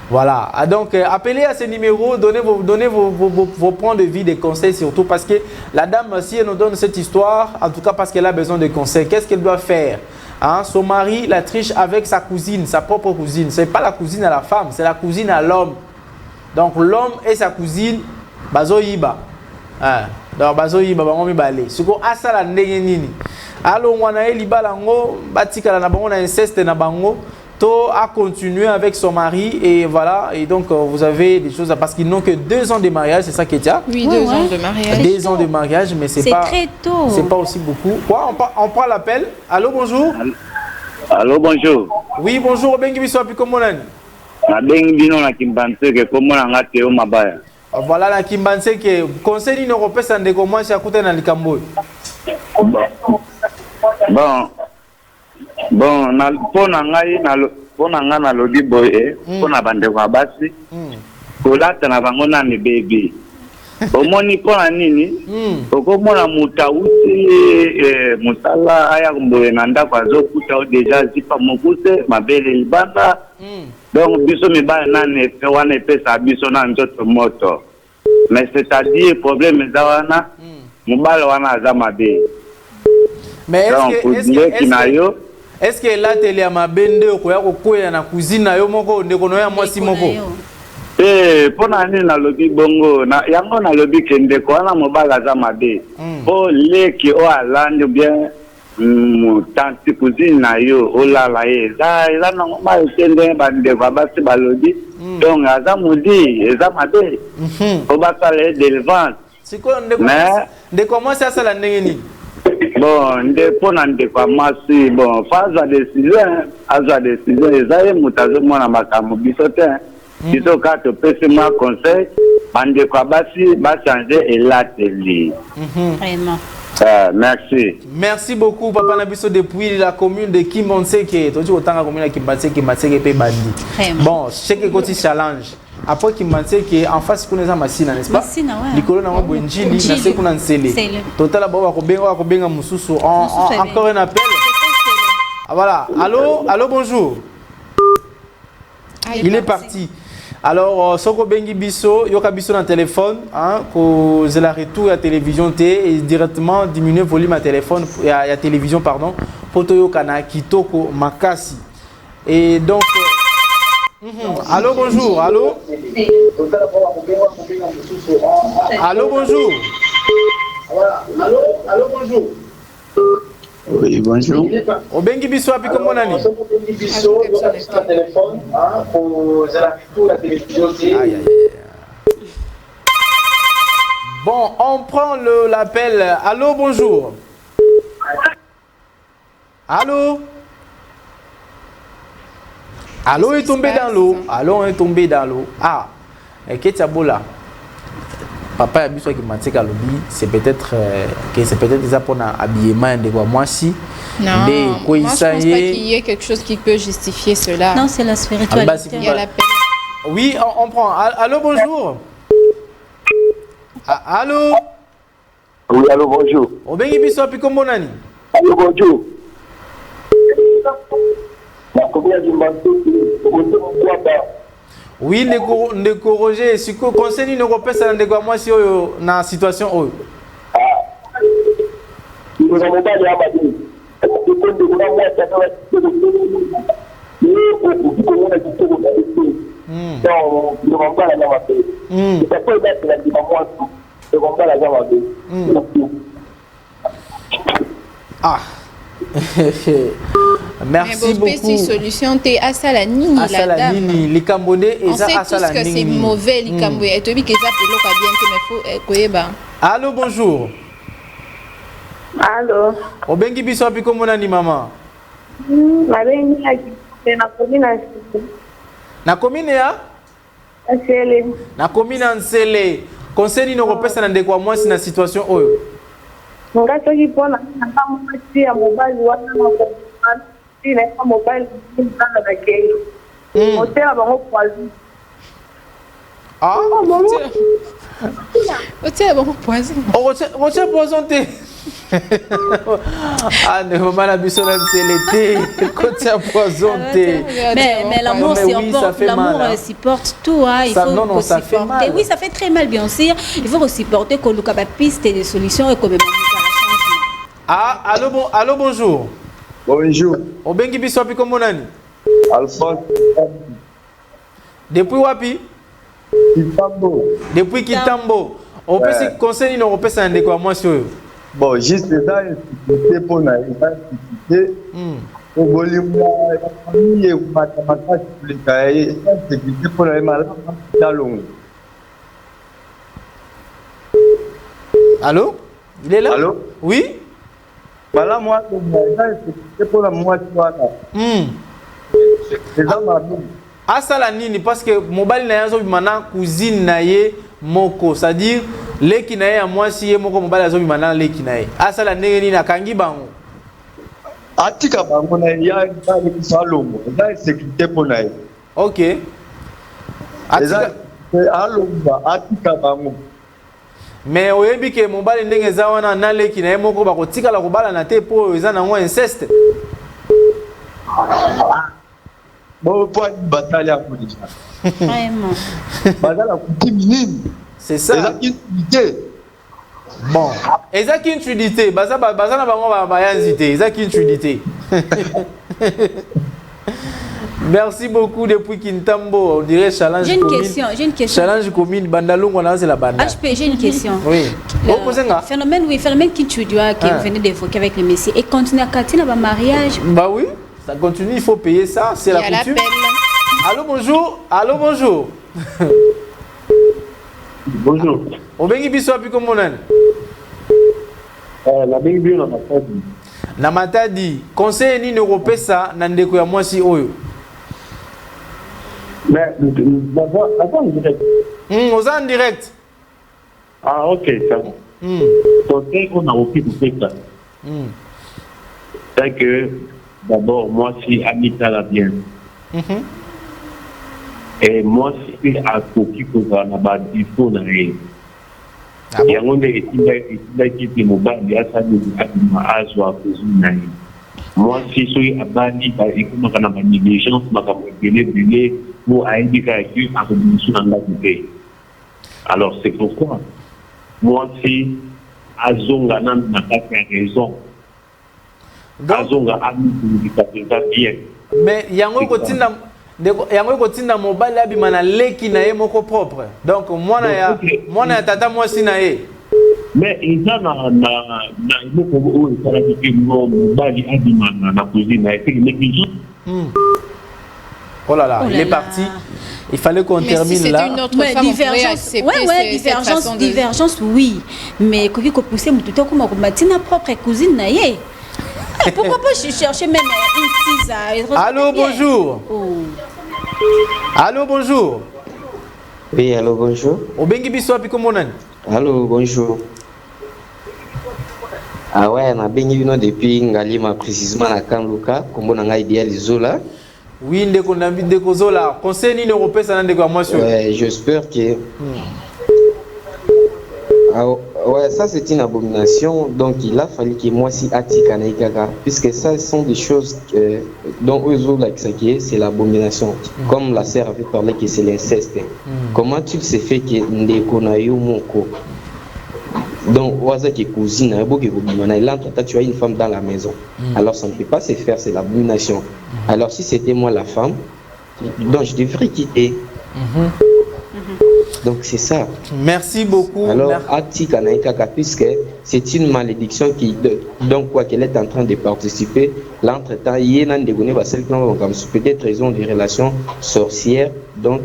Voilà. Donc, appelez à ce numéro, donnez vos points de vue, des conseils surtout parce que la dame, si elle nous donne cette histoire, en tout cas parce qu'elle a besoin de conseils, qu'est-ce qu'elle doit faire? Hein, son mari la triche avec sa cousine, sa propre cousine. Ce n'est pas la cousine à la femme, c'est la cousine à l'homme. Donc l'homme et sa cousine, bazo yiba. Hein, donc bazo yiba, bango mi balé. Ce qu'on a ça la ndenge nini. Alors on a liba lango, batika la bango na inceste na bango. To a continué avec son mari et voilà. Et donc vous avez des choses parce qu'ils n'ont que 2 ans de mariage, c'est ça qui est ça? Oui, 2 ans de mariage. 2 ans de mariage, mais c'est pas très tôt. C'est pas aussi beaucoup. Quoi, on prend l'appel. Allô, bonjour. Allô, bonjour. Oui, bonjour. Bengi biso api komonani. Na bengi bino na Kimbanseke komona ngate o mabaya. Voilà la Kimbanseke. Conseil européen ça ne commence à coûter dans le Cambo. Bon, na pona ngai na lodi boye, pona bande kwa basi. Kolata na bango na ni baby. Omoni pona nini? Okomona mutauti musala aya kumboye na ndako azokuta deja zipa mokuse mabele libanda. Donc biso mibale nane pe wana pesa biso na nzoto moto. Mais c'est-à-dire problème zawana mubale wana aza mabe. Mais est-ce que là télé ma bende okoya kokoya na cuisine na yo moko ndeko no ya mwasi moko? Pona nini na lobi bongo na yango na lobi kende ko na mobala za mabe. O leki o alande bien tanti cousine na yo o la la eza na ma kende bande kwa basi balodi. Donc aza mudi eza mabe. O basale d'élevance. C'est quoi ndeko mwasi asala ndenge nini? Bon, ndepona ndekwa masi bon phase de décision ezaye mutazo mwana makambo biso te biso ka to pese ma conseil bande kwa basi ba changer elateli. Vraiment. Merci beaucoup papa Nabiso depuis la commune de Kimbanseke. Tu otanga commune de Kimbanseke Matseke pe bandi. Bon, c'est que côté challenge. Après Kimbanseke en face kuna Massina, n'est-ce pas? Massina ouais. Likolo na ngo njili na se kuna nsele. Total ba ko benga mususu encore un appel. Ah voilà. Allô bonjour. Il est parti. Alors, Soko Bengi Bisso, Yoka Bisso dans le téléphone, hein, que c'est la retour à la télévision et directement diminuer le volume à téléphone, à la télévision, pardon, pour Yoka na Kitoko Makasi. Et donc, allô, bonjour, allô? Allô, bonjour. Allô, bonjour. Oui, bonjour. Au Bengi Bisso, api comme mon ami. Bon, on prend l'appel. Allô, bonjour. Allô? Allô est tombé dans l'eau. Allô est tombé dans l'eau. Ah, qu'est-ce que là? Papa a vu qui m'a dit c'est peut-être que c'est peut-être déjà pour l'habillement de moi si. Non, moi je pense pas qu'il y ait quelque chose qui peut justifier cela. Non, c'est la spiritualité. Il y a la paix. Oui, on prend. Allô, bonjour. Allô? Oui, allô, bonjour. Obengi biso api kombonani? Allô, bonjour. Oui, ndeko Roger, siko conseil ni kopesa ndeko mwasi oyo na situation oyo. Ah. Merci beaucoup. Mais solution t'es à Salanini la dame. Les Cambodais et ça à Salanini. On sait tous que c'est mauvais les Cambodais. Et tu dis que ça peut l'oka bien mais faut koyeba. Allô, bonjour. Allô. Obengi biso api komona ni mama. Mabengi na komina. Na komine ya? Nsele. Na komina Nsele. Conseil ni kopesa na ndeko mwasi na situation oyo. Nga soki pona na mwasi ya mobile wana na mobile ndanga na kenge. Hôtel bango poison. Ah, hôtel bango poison. Hôtel poison te. Ah, ne maman la biso na Nsele te. Côté poison te. Mais l'amour supporte tout. Il faut supporter. Oui, ça fait très mal, bien sûr. Il faut supporter qu'on ait des pistes et des solutions et qu'on ait Ah, allô, bonjour. Bonjour. Obengi biso api komonani? Alphonse. Depuis wapi? Kitambo. Depuis Kitambo. On peut se conseiller une repère ndeko mwasi oyo. Bon, juste ça, c'est pour la sécurité. Au volume la famille et mathématiques pour les cahiers, sécurité pour les malades dans l'ombre. Allô? Il est là? Allô? Oui? Voilà, moi, c'est pour la moitié. C'est ça ma vie. À Salanini, parce que mobile na yazo bimana cousine na ye moko, c'est-à-dire les qui na ye à moi si ye moko mobile yazo bimana les qui na ye. À Salanini na kangi bango. Atika bango na ya ni salongo. Ça sécurité pour na ye. OK. Atika alomba atika bango. Mais oyebi ke mobile ndenge za wana na les qui na ye moko ba kotika la kobala na te po eza na ngo inceste. Bon, pour une bataille à police. Vraiment. C'est ça. Bon. Et ça qui est une utilité. Baza na bango ba yanzité. Ça qui est une utilité. Merci beaucoup depuis Kintambo. On dirait challenge. J'ai une question. Challenge commune Bandalung on a c'est la banda. HP, j'ai une question. Oui. Phénomène qui tu dois qui venait d'évoquer avec le Messie et continue à continuer à mariage. Bah oui. Ça continue, il faut payer ça, c'est la coutume. Allô, bonjour. Allô, bonjour. Bonjour. Obengi biso api komonani? La bengi na Matadi. Na Matadi, conseil ni nepesa na ndeko ya mwasi oyo. Mais attends direct. Aux en direct. Ah OK, ça. Conseil qu'on a aussi pour ça. C'est que d'abord, moi, si Anita la bien. Et moi, si à Koki, pour la base, il faut n'aller. Il y a un qui est mobile, il y a ça, moi, si je suis à Bani, il faut que je négligence, je vais pour indiquer à la côté. Alors, c'est pourquoi moi, si Azonga n'a pas raison. Mais yango kotinda mobile ya bimana leki na ye moko propre. Donc mwana ya tata mwasi na ye. Mais eza na moko o sala ki mobile ya bimana na cousine na ye négligence. Oh là là, il est parti. Il fallait qu'on termine si là. Une autre femme, divergence, oui. Mais quand il faut pousser tout à comme ma propre cousine na ye. Pourquoi pas chercher même une petite... Allô, bonjour. Allô, bonjour. Oui, allô, bonjour. Obengi biso api komonani? Allô, bonjour. Ah ouais, na bengi bino depuis Ngalima précisément na Kanluka, kombo na ngai Ideal Zola. Oui, ndeko Zola. Conseil ni européen ça ndeko mwasi. Ouais, j'espère que Ouais, ça c'est une abomination. Donc il a fallu que moi si Atika Naikaka, puisque ça sont des choses dont eux autres c'est l'abomination. Comme la sœur avait parlé que c'est l'inceste. Comment tu se fait que Ndeko na yo moko? Donc Waza qui est cousine, il entre, tu as une femme dans la maison. Alors ça ne peut pas se faire, c'est l'abomination. Alors si c'était moi la femme, donc je devrais quitter. Donc c'est ça. Merci beaucoup. Alors, Atika Naikaka, puisque c'est une malédiction qui, donc quoi qu'elle est en train de participer, l'entretemps, peut-être ils ont des relations sorcières, donc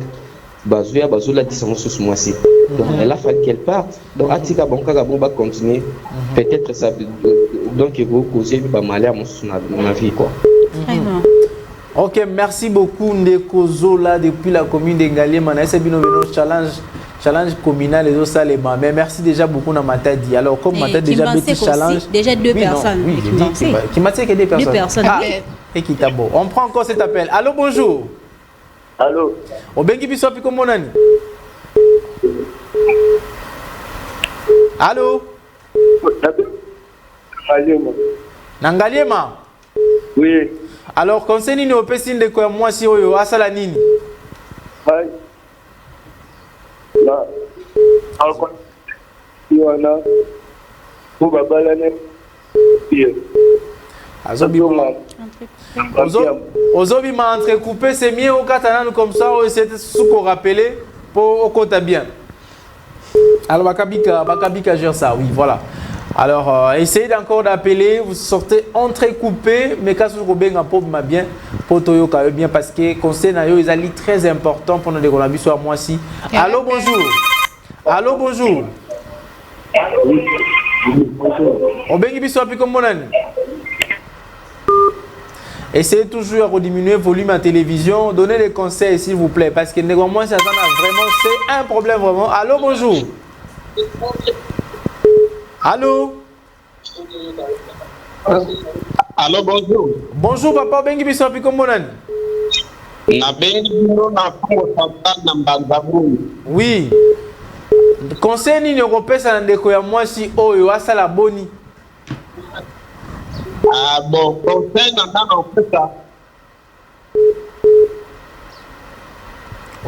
Bazouya Bazoula dit son sous moi-ci. Donc elle a fallu qu'elle parte. Donc Atika Bonkaka va continuer. Peut-être ça, donc il va causer malheur dans ma vie quoi. Ok, merci beaucoup Ndeko Zola depuis la commune d'Engaliema. C'est bien challenge communal et tout ça les mais merci déjà beaucoup dans Matadi. Alors comme Matadi déjà petit challenge. Déjà deux personnes. Oui, qui m'a dit que deux personnes. Deux personnes. Et qui t'a beau. On prend encore cet appel. Allô, bonjour. Allô. Obengi biso pi comme nani? Allô. Nangaliema. Oui. Alors, conseil ni opesi ndeko ya mwasi oyo asala nini? Hai. Là. Alors, Yoana. Pour babalane. Bien. Ozobi m'a entrecoupé, c'est mieux au Catalan comme ça, c'est ce qu'on rappelait pour au côté bien. Alors, Bakabika gère ça, oui, voilà. Alors, essayez encore d'appeler, vous sortez entrecoupé, mais quand vous avez un peu bien, pour Toyo bien, parce que conseil nayo est très important pour nous décoller soit moi aussi. Allô, bonjour. Allô, bonjour. Obengi biso api comme mon ami. Essayez toujours de diminuer le volume à télévision, donnez des conseils s'il vous plaît, parce que néanmoins ça vraiment c'est un problème vraiment. Allô, bonjour. Allô. Allô, bonjour. Bonjour papa, bengi biso api comme mon ami. Na bengi bino na Congo central na Mbanzabu. Oui. Conseil ni européen ça ndeko ya mwasi oyo asala boni. Ah bon, conseil na fait ça.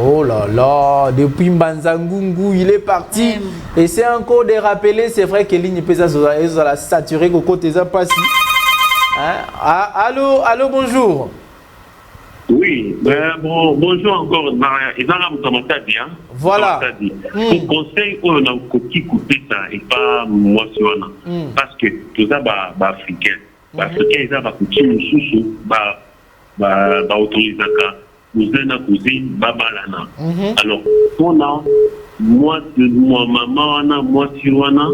Oh là là, depuis Mbanzangungu, il est parti. Et c'est encore de rappeler, c'est vrai que ligne peut ça saturé au côté ça passe. Hein? Ah, allô, allô, bonjour. Oui, bon, bonjour encore. Voilà. Mon conseil, on a coupé ça et pas moi sur parce que tout ça, africain. Africain, ils ont coutume sous autorisé cousin, cousine, babalana. Alors, on a moi, maman, moi, Siwana,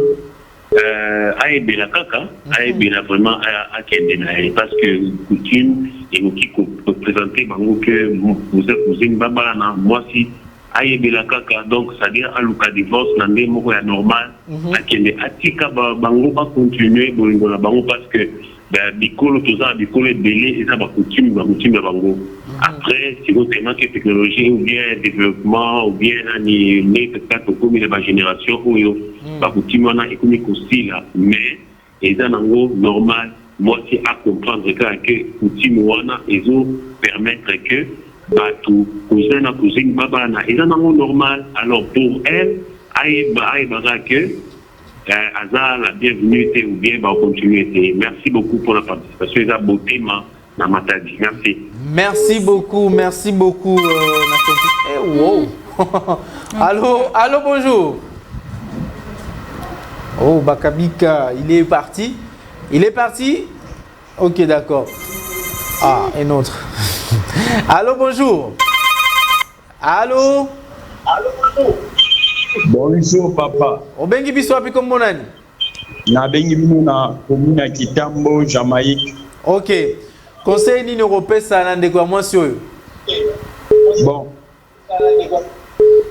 aïe, kaka, aïe, vraiment, à Kendena, parce que coutume, et nous qui présenter, que cousine, babalana, moi, si, aïe, kaka, donc, c'est-à-dire, à l'ouka divorce, n'andé, moko, ya normal, à Kendé, atika, bango, va continuer, bango, parce que, bikolo tout ça bikolo belé et ça va coutume bango après si vous tellement que technologie ou bien développement ou bien ni peut-être comme la génération ou yo ba coutume on a économique aussi là mais et ça nango normal moi c'est à comprendre que coutume on a ils ont permettre que tout cousin cousine baba na et ça nango normal alors pour elle aïe que Azar, la bienvenue ou bien continuité. Merci beaucoup pour la participation et la beauté dans ma tête. Merci. Merci beaucoup, merci beaucoup. Wow. Allô, allô, bonjour. Oh, Bakabika, il est parti. Il est parti. Ok, d'accord. Ah, un autre. Allô, bonjour. Allô. Allô, bonjour. Bonjour papa. Obengi biso api comme monani? Na bengi bino na commune ya Kitambo, Jamaïque. OK. Conseil ni européen ça na ndeko mwasi oyo. Bon.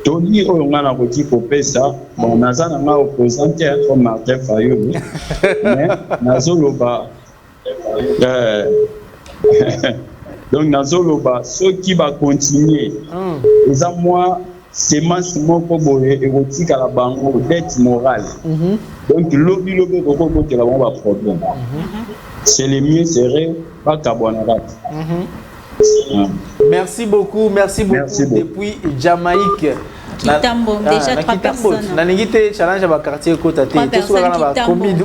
Toni oyo ngana ko ti kopesa, bon nazana nga opposante comme Martin Fayulu. Mais nazoloba donc nazoloba ceux qui va continuer. Eza moi semence moko boye érotique à la bango dette morale. Donc lobby beaucoup de la bombe problème. C'est le mieux serait pas carbonate. Merci beaucoup depuis Jamaïque. Kitambo, déjà 3 personnes. Na ningite challenge ba quartier Kota te. Tout soit dans la commune,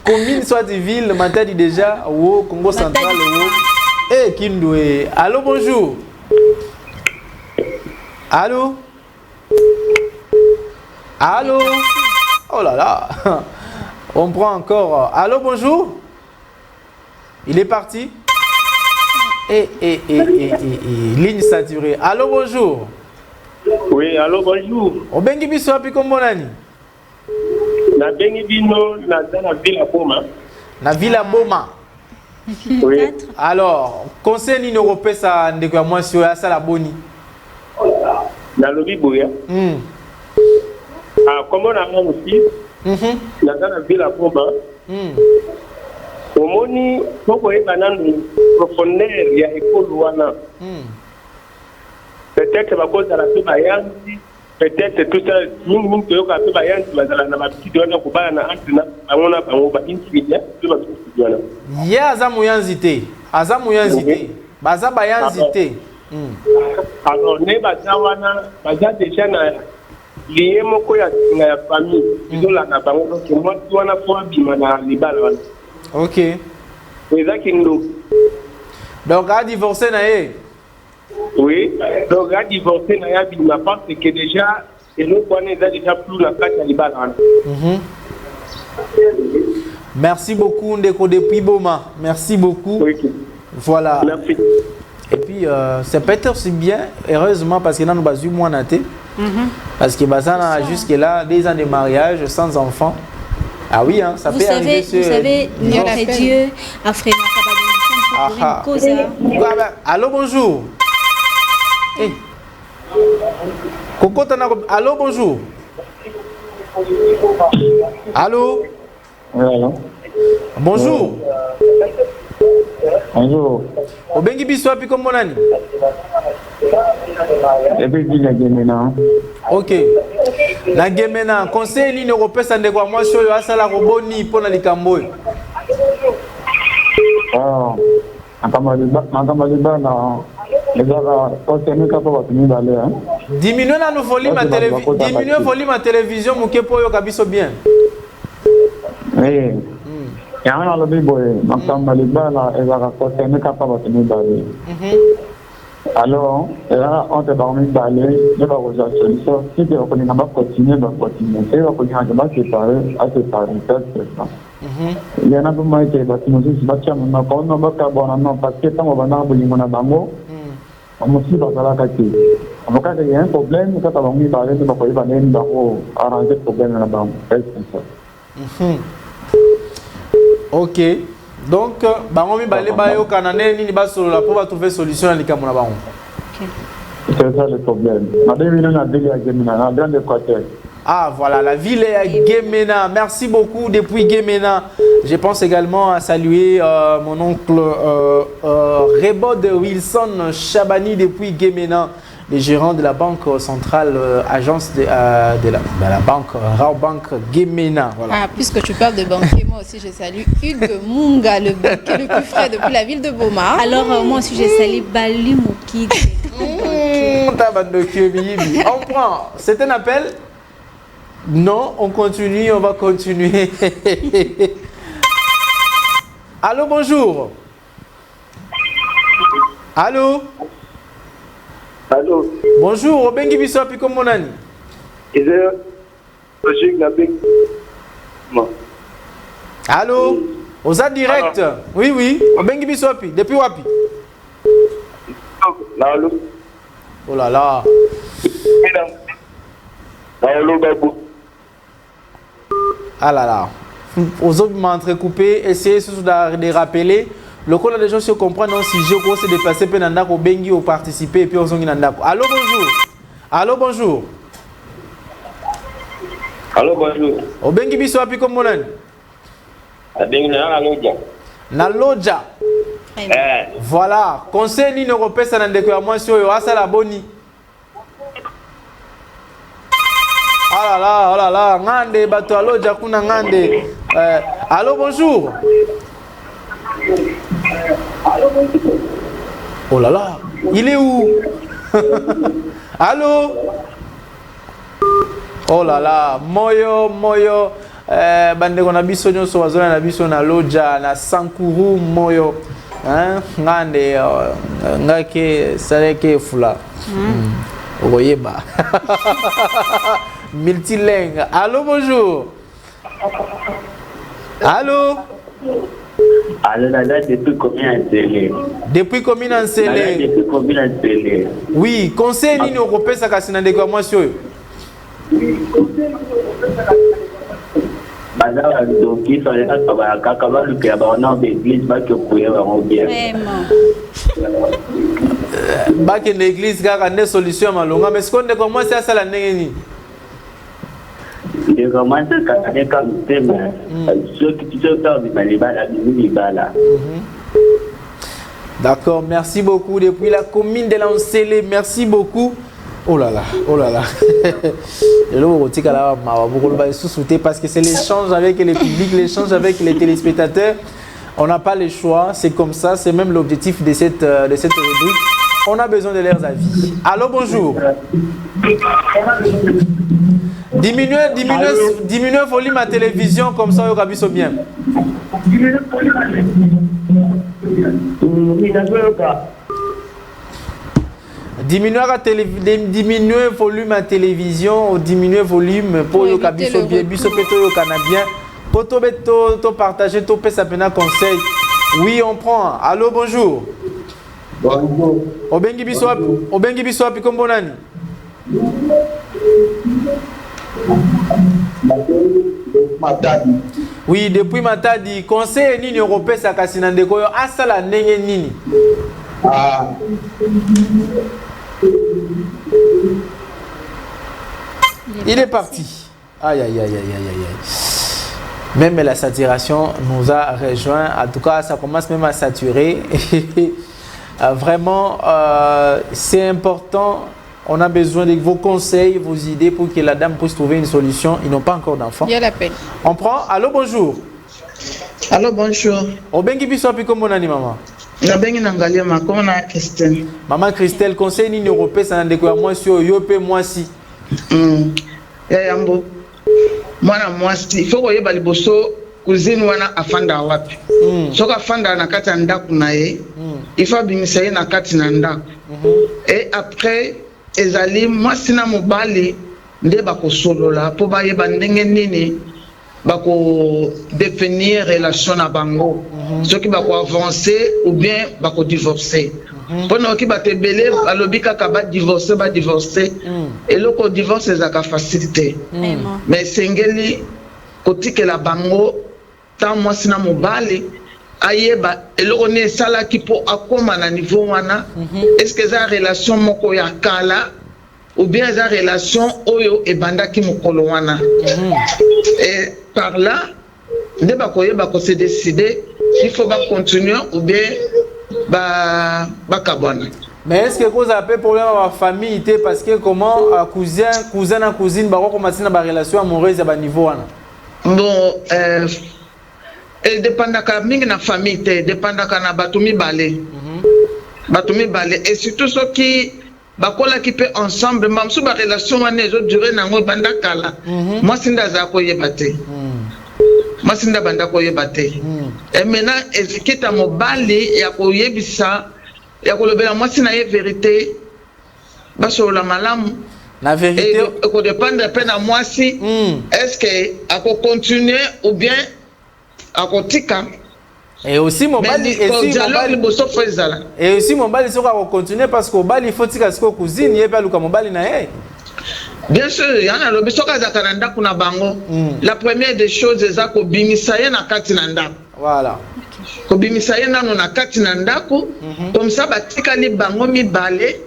commune soit de ville, matin déjà au Congo central et Kindoué. Allô, bonjour. Allô. Allô. Oh là là. On prend encore. Allô, bonjour. Il est parti. Ligne saturée. Allô, bonjour. Oui, allô, bonjour. O bengi biso api kombo nani? Na bengi bino na Villa Boma. Na Villa Boma. Oui. Alors, conseil ni européen ça ndeko ya mwasi oya sala boni. Na lobi boya. Ah, comment on a aussi? Na Villa Boma. Omoni poko ebanandu profondeur ya école wana. Peut-être à cause de la pébayansi, peut-être tout ça, nous pouvons faire pébayansi, mais la petite donne au bas na antena, on a pas on intimidé, tout va tout donner. Ya azamuyanzité, baza bayanzité. Alors ne baza wana, baza déjà na lié moko ya famille, ils ont la na bango donc moi tu wana pour bima na libala wana. OK. Donc a divorcé na ye. Oui, donc a divorcé na ya bima parce que déjà et nous connaissons déjà plus la carte à libala. Merci beaucoup Ndeko depuis Boma. Merci beaucoup. Oui. Voilà. Merci. Et puis c'est peut-être aussi bien heureusement parce que là nous basu moins naté. Parce que bazana jusque là 2 ans de mariage sans enfant. Ah oui, hein, ça peut arriver. Vous savez, notre Dieu a fait ma cause. Allô, bonjour. Hey. Allô, bonjour. Allô. Allô. Bonjour. Bonjour. Obengi biso api comme monani. Ok. Na Gemena, conseil ligne européen ça ndeko moi sur yo asala roboni pona likambo. Ah, diminuer la volume à télévision, diminuer volume à télévision muke po yo kabiso bien. Oui. Ya na lobi boy, makamba libala ezaka kotene kapa batini bale. Alors, là, on te dormi balai, ne va pas solution. Si tu reconnais pas continuer, va continuer. Si tu reconnais pas séparer, à séparer, c'est ça. Il y en a pour moi qui va nous dire, va tiens, on n'a pas bon, non, parce que quand on va dans le boulot, on a bango, on aussi va la casser. En cas il y a un problème, quand on va me parler, on va pas aller dans arranger le problème là bas. C'est ça. Ok. Donc, bango mi balé bayo kanane ni ba solo la pour trouver solution à likamona bango. C'est ça le problème. Ah voilà, la ville est à Gemena. Merci beaucoup depuis Gemena. Je pense également à saluer mon oncle Rebod Wilson Chabani depuis Gemena, le gérant de la banque centrale, agence de la banque Raobank Gemena. Voilà. Ah, puisque tu parles de banquier, moi aussi je salue Hugues Munga, le banquier le plus frais depuis la ville de Boma. Alors moi aussi je salue Bali Moukid. On prend. C'est un appel? Non, on continue, on va continuer. Allô, bonjour. Allô. Allô. Bonjour, Obengi Biso api comme mon ami. Allô. Oza direct. Oui, oui. Obengi Biso api. Depuis wapi? Allô. Oh là là. Allô, Babou. Ah là là. Aux autres m'entrecoupé, essayez de rappeler. Le col des gens se comprennent si je crois se déplacer pour Nandako Bengi ou participer et puis on s'en Nandako. Allô, bonjour. Allô, bonjour. Allô, bonjour. Au Bengi Biso api comme mon ami. Na Lodja. Voilà. Conseil ni européen ça n'endéco à moi sur yo asa la boni. oh là là, ngande, bato alo, jakuna ngande. Allô, bonjour. Oh là là, il est où? Allô? Oh là là, moyo. Bandeko na biso nyonso bazona na biso na loja na Sankuru moyo. Hein? Ngande ngake saleke fula. Oyeba. Multilingue. Allô, bonjour. Allô? Alors là, depuis combien de télé? Depuis combien de télé? Depuis combien de télé? Oui, conseil ni européen ça kasina de quoi monsieur? Bazar donc il fallait pas kakaba le que ba on d'église ba que pouyer ba bien. Ba que l'église kaka ne solution malonga mais ce qu'on de comment ça la ndenge de comment ça kakane comme thème ce qui tu sais dans les bala. D'accord, merci beaucoup depuis la commune de Lancélé, merci beaucoup. Oh là là. Parce que c'est l'échange avec les publics, l'échange avec les téléspectateurs. On n'a pas le choix, c'est comme ça, c'est même l'objectif de cette rubrique. On a besoin de leurs avis. Allô, bonjour. Diminuez le volume à télévision comme ça, au Gabiso bien. Diminuer le volume à télévision ou diminuer le volume pour le Gabiso bien, biso peto yo canadien. Pour to partager, to pe sa pena conseil. Oui, on prend. Allô, bonjour. Bonjour. Obengi biso api kombo nani? Matadi. Oui, depuis Matadi, conseil nini européen sa kasina ndeko yo asala ndenge nini? Ah. Il est parti. Aïe. Même la saturation nous a rejoint. En tout cas, ça commence même à saturer. Vraiment, c'est important. On a besoin de vos conseils, vos idées pour que la dame puisse trouver une solution. Ils n'ont pas encore d'enfants. Il y a la peine. On prend. Allô, bonjour. Allô, bonjour. Obengi biso api kombo nani mama? Nabengi nangalia makona Christelle. Maman Christelle, conseil ni européen ça ndeko ya moi sur yo pe moi si. Yambo. Mwana mwasi il faut koyeba liboso cousine wana afanda wapi. Soka afanda na kati ya ndaku na ye. Il faut bimisa ye na kati na ndaku. Et après ezali mwasi na mobali nde bakosolola po bayeba ndenge nini bako définir relation na bango. Ceux qui bako avancer ou bien bako divorcer. Pendant qui bate belé alobi kaka ba divorcer et le ko divorce ezaka facilité. Mais sengeli kotike la bango tant mwasi na mobali ayeba eloko ne sala ki po akoma na niveau wana est-ce que ça relation moko ya kala ou bien ça relation oyo ebanda ki mokolo wana et par là nde bakoyeba ko se décider il faut ba continuer ou bien ba kabona. Mais est-ce que vous avez problème avec la famille parce que comment cousin na cousine ba commencer na ba relation amoureuse à ba niveau wana? Bon et dépendaka mingi na famille te dépendaka na batumi balé et surtout ceux qui bakola qui peut ensemble même sous ba relation wana ezo durer nango banda kala moi sinda za ko yebate moi sinda banda ko yebate et maintenant ezikita mobali ya ko yebisa ya ko lobela moi sina ye vérité baso la malamu la vérité et ko dépendre pe na moi si est-ce que a ko continuer ou bien à Kotika. Et aussi mon bali et aussi mon bali sera continuer parce que bali il faut tika ce cousine il pas luka mon bali na eh. Bien sûr, il y a le bisoka za kananda kuna bango. La première des choses c'est ko bimisa ye na kati na ndako. Voilà. Ko bimisa ye na kati na ndako comme ça batika li bango mi balé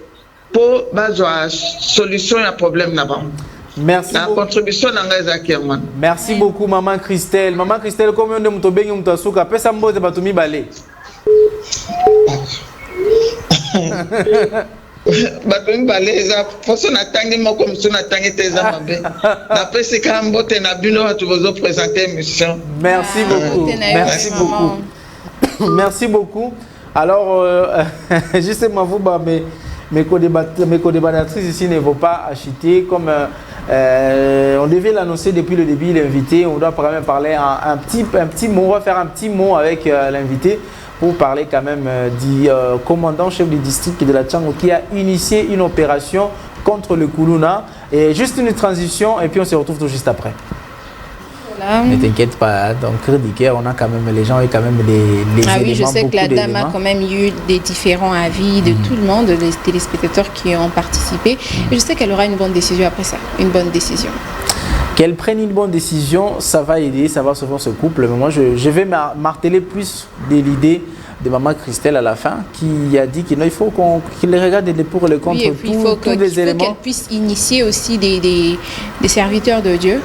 pour bazwa solution ya problème na bango. Merci. La contribution d'Angazakirman. Merci beaucoup, Maman Christelle. Maman Christelle, combien de moutons bengi moutasuka? Pesa mbote batumi balé. bato mibale eza poso natangi moko mosusu natangi te eza mabe napesi kaka mbote na bino bato bozoprésente émission. Merci beaucoup. Merci beaucoup. Merci beaucoup. Alors, justement, vous, mes co-débattatrices ici ne vont pas acheter comme on devait l'annoncer depuis le début, l'invité. On doit quand même parler un petit mot. On va faire un petit mot avec l'invité pour parler quand même du commandant chef du district de la Tchangou qui a initié une opération contre le Koulouna. Et juste une transition et puis on se retrouve tout juste après. Voilà. Ne t'inquiète pas, donc on a quand même les gens et quand même les ah oui, éléments, je sais que la dame a quand même eu des différents avis de tout le monde, des téléspectateurs qui ont participé. Et je sais qu'elle aura une bonne décision après ça, une bonne décision. Qu'elle prenne une bonne décision, ça va aider, ça va sauver ce couple. Mais moi, je vais marteler plus de l'idée de maman Christelle à la fin, qui a dit qu'il faut qu'il les regarde les pour et les contre, oui, et puis tous les éléments. Il faut qu'elle puisse initier aussi des serviteurs de Dieu,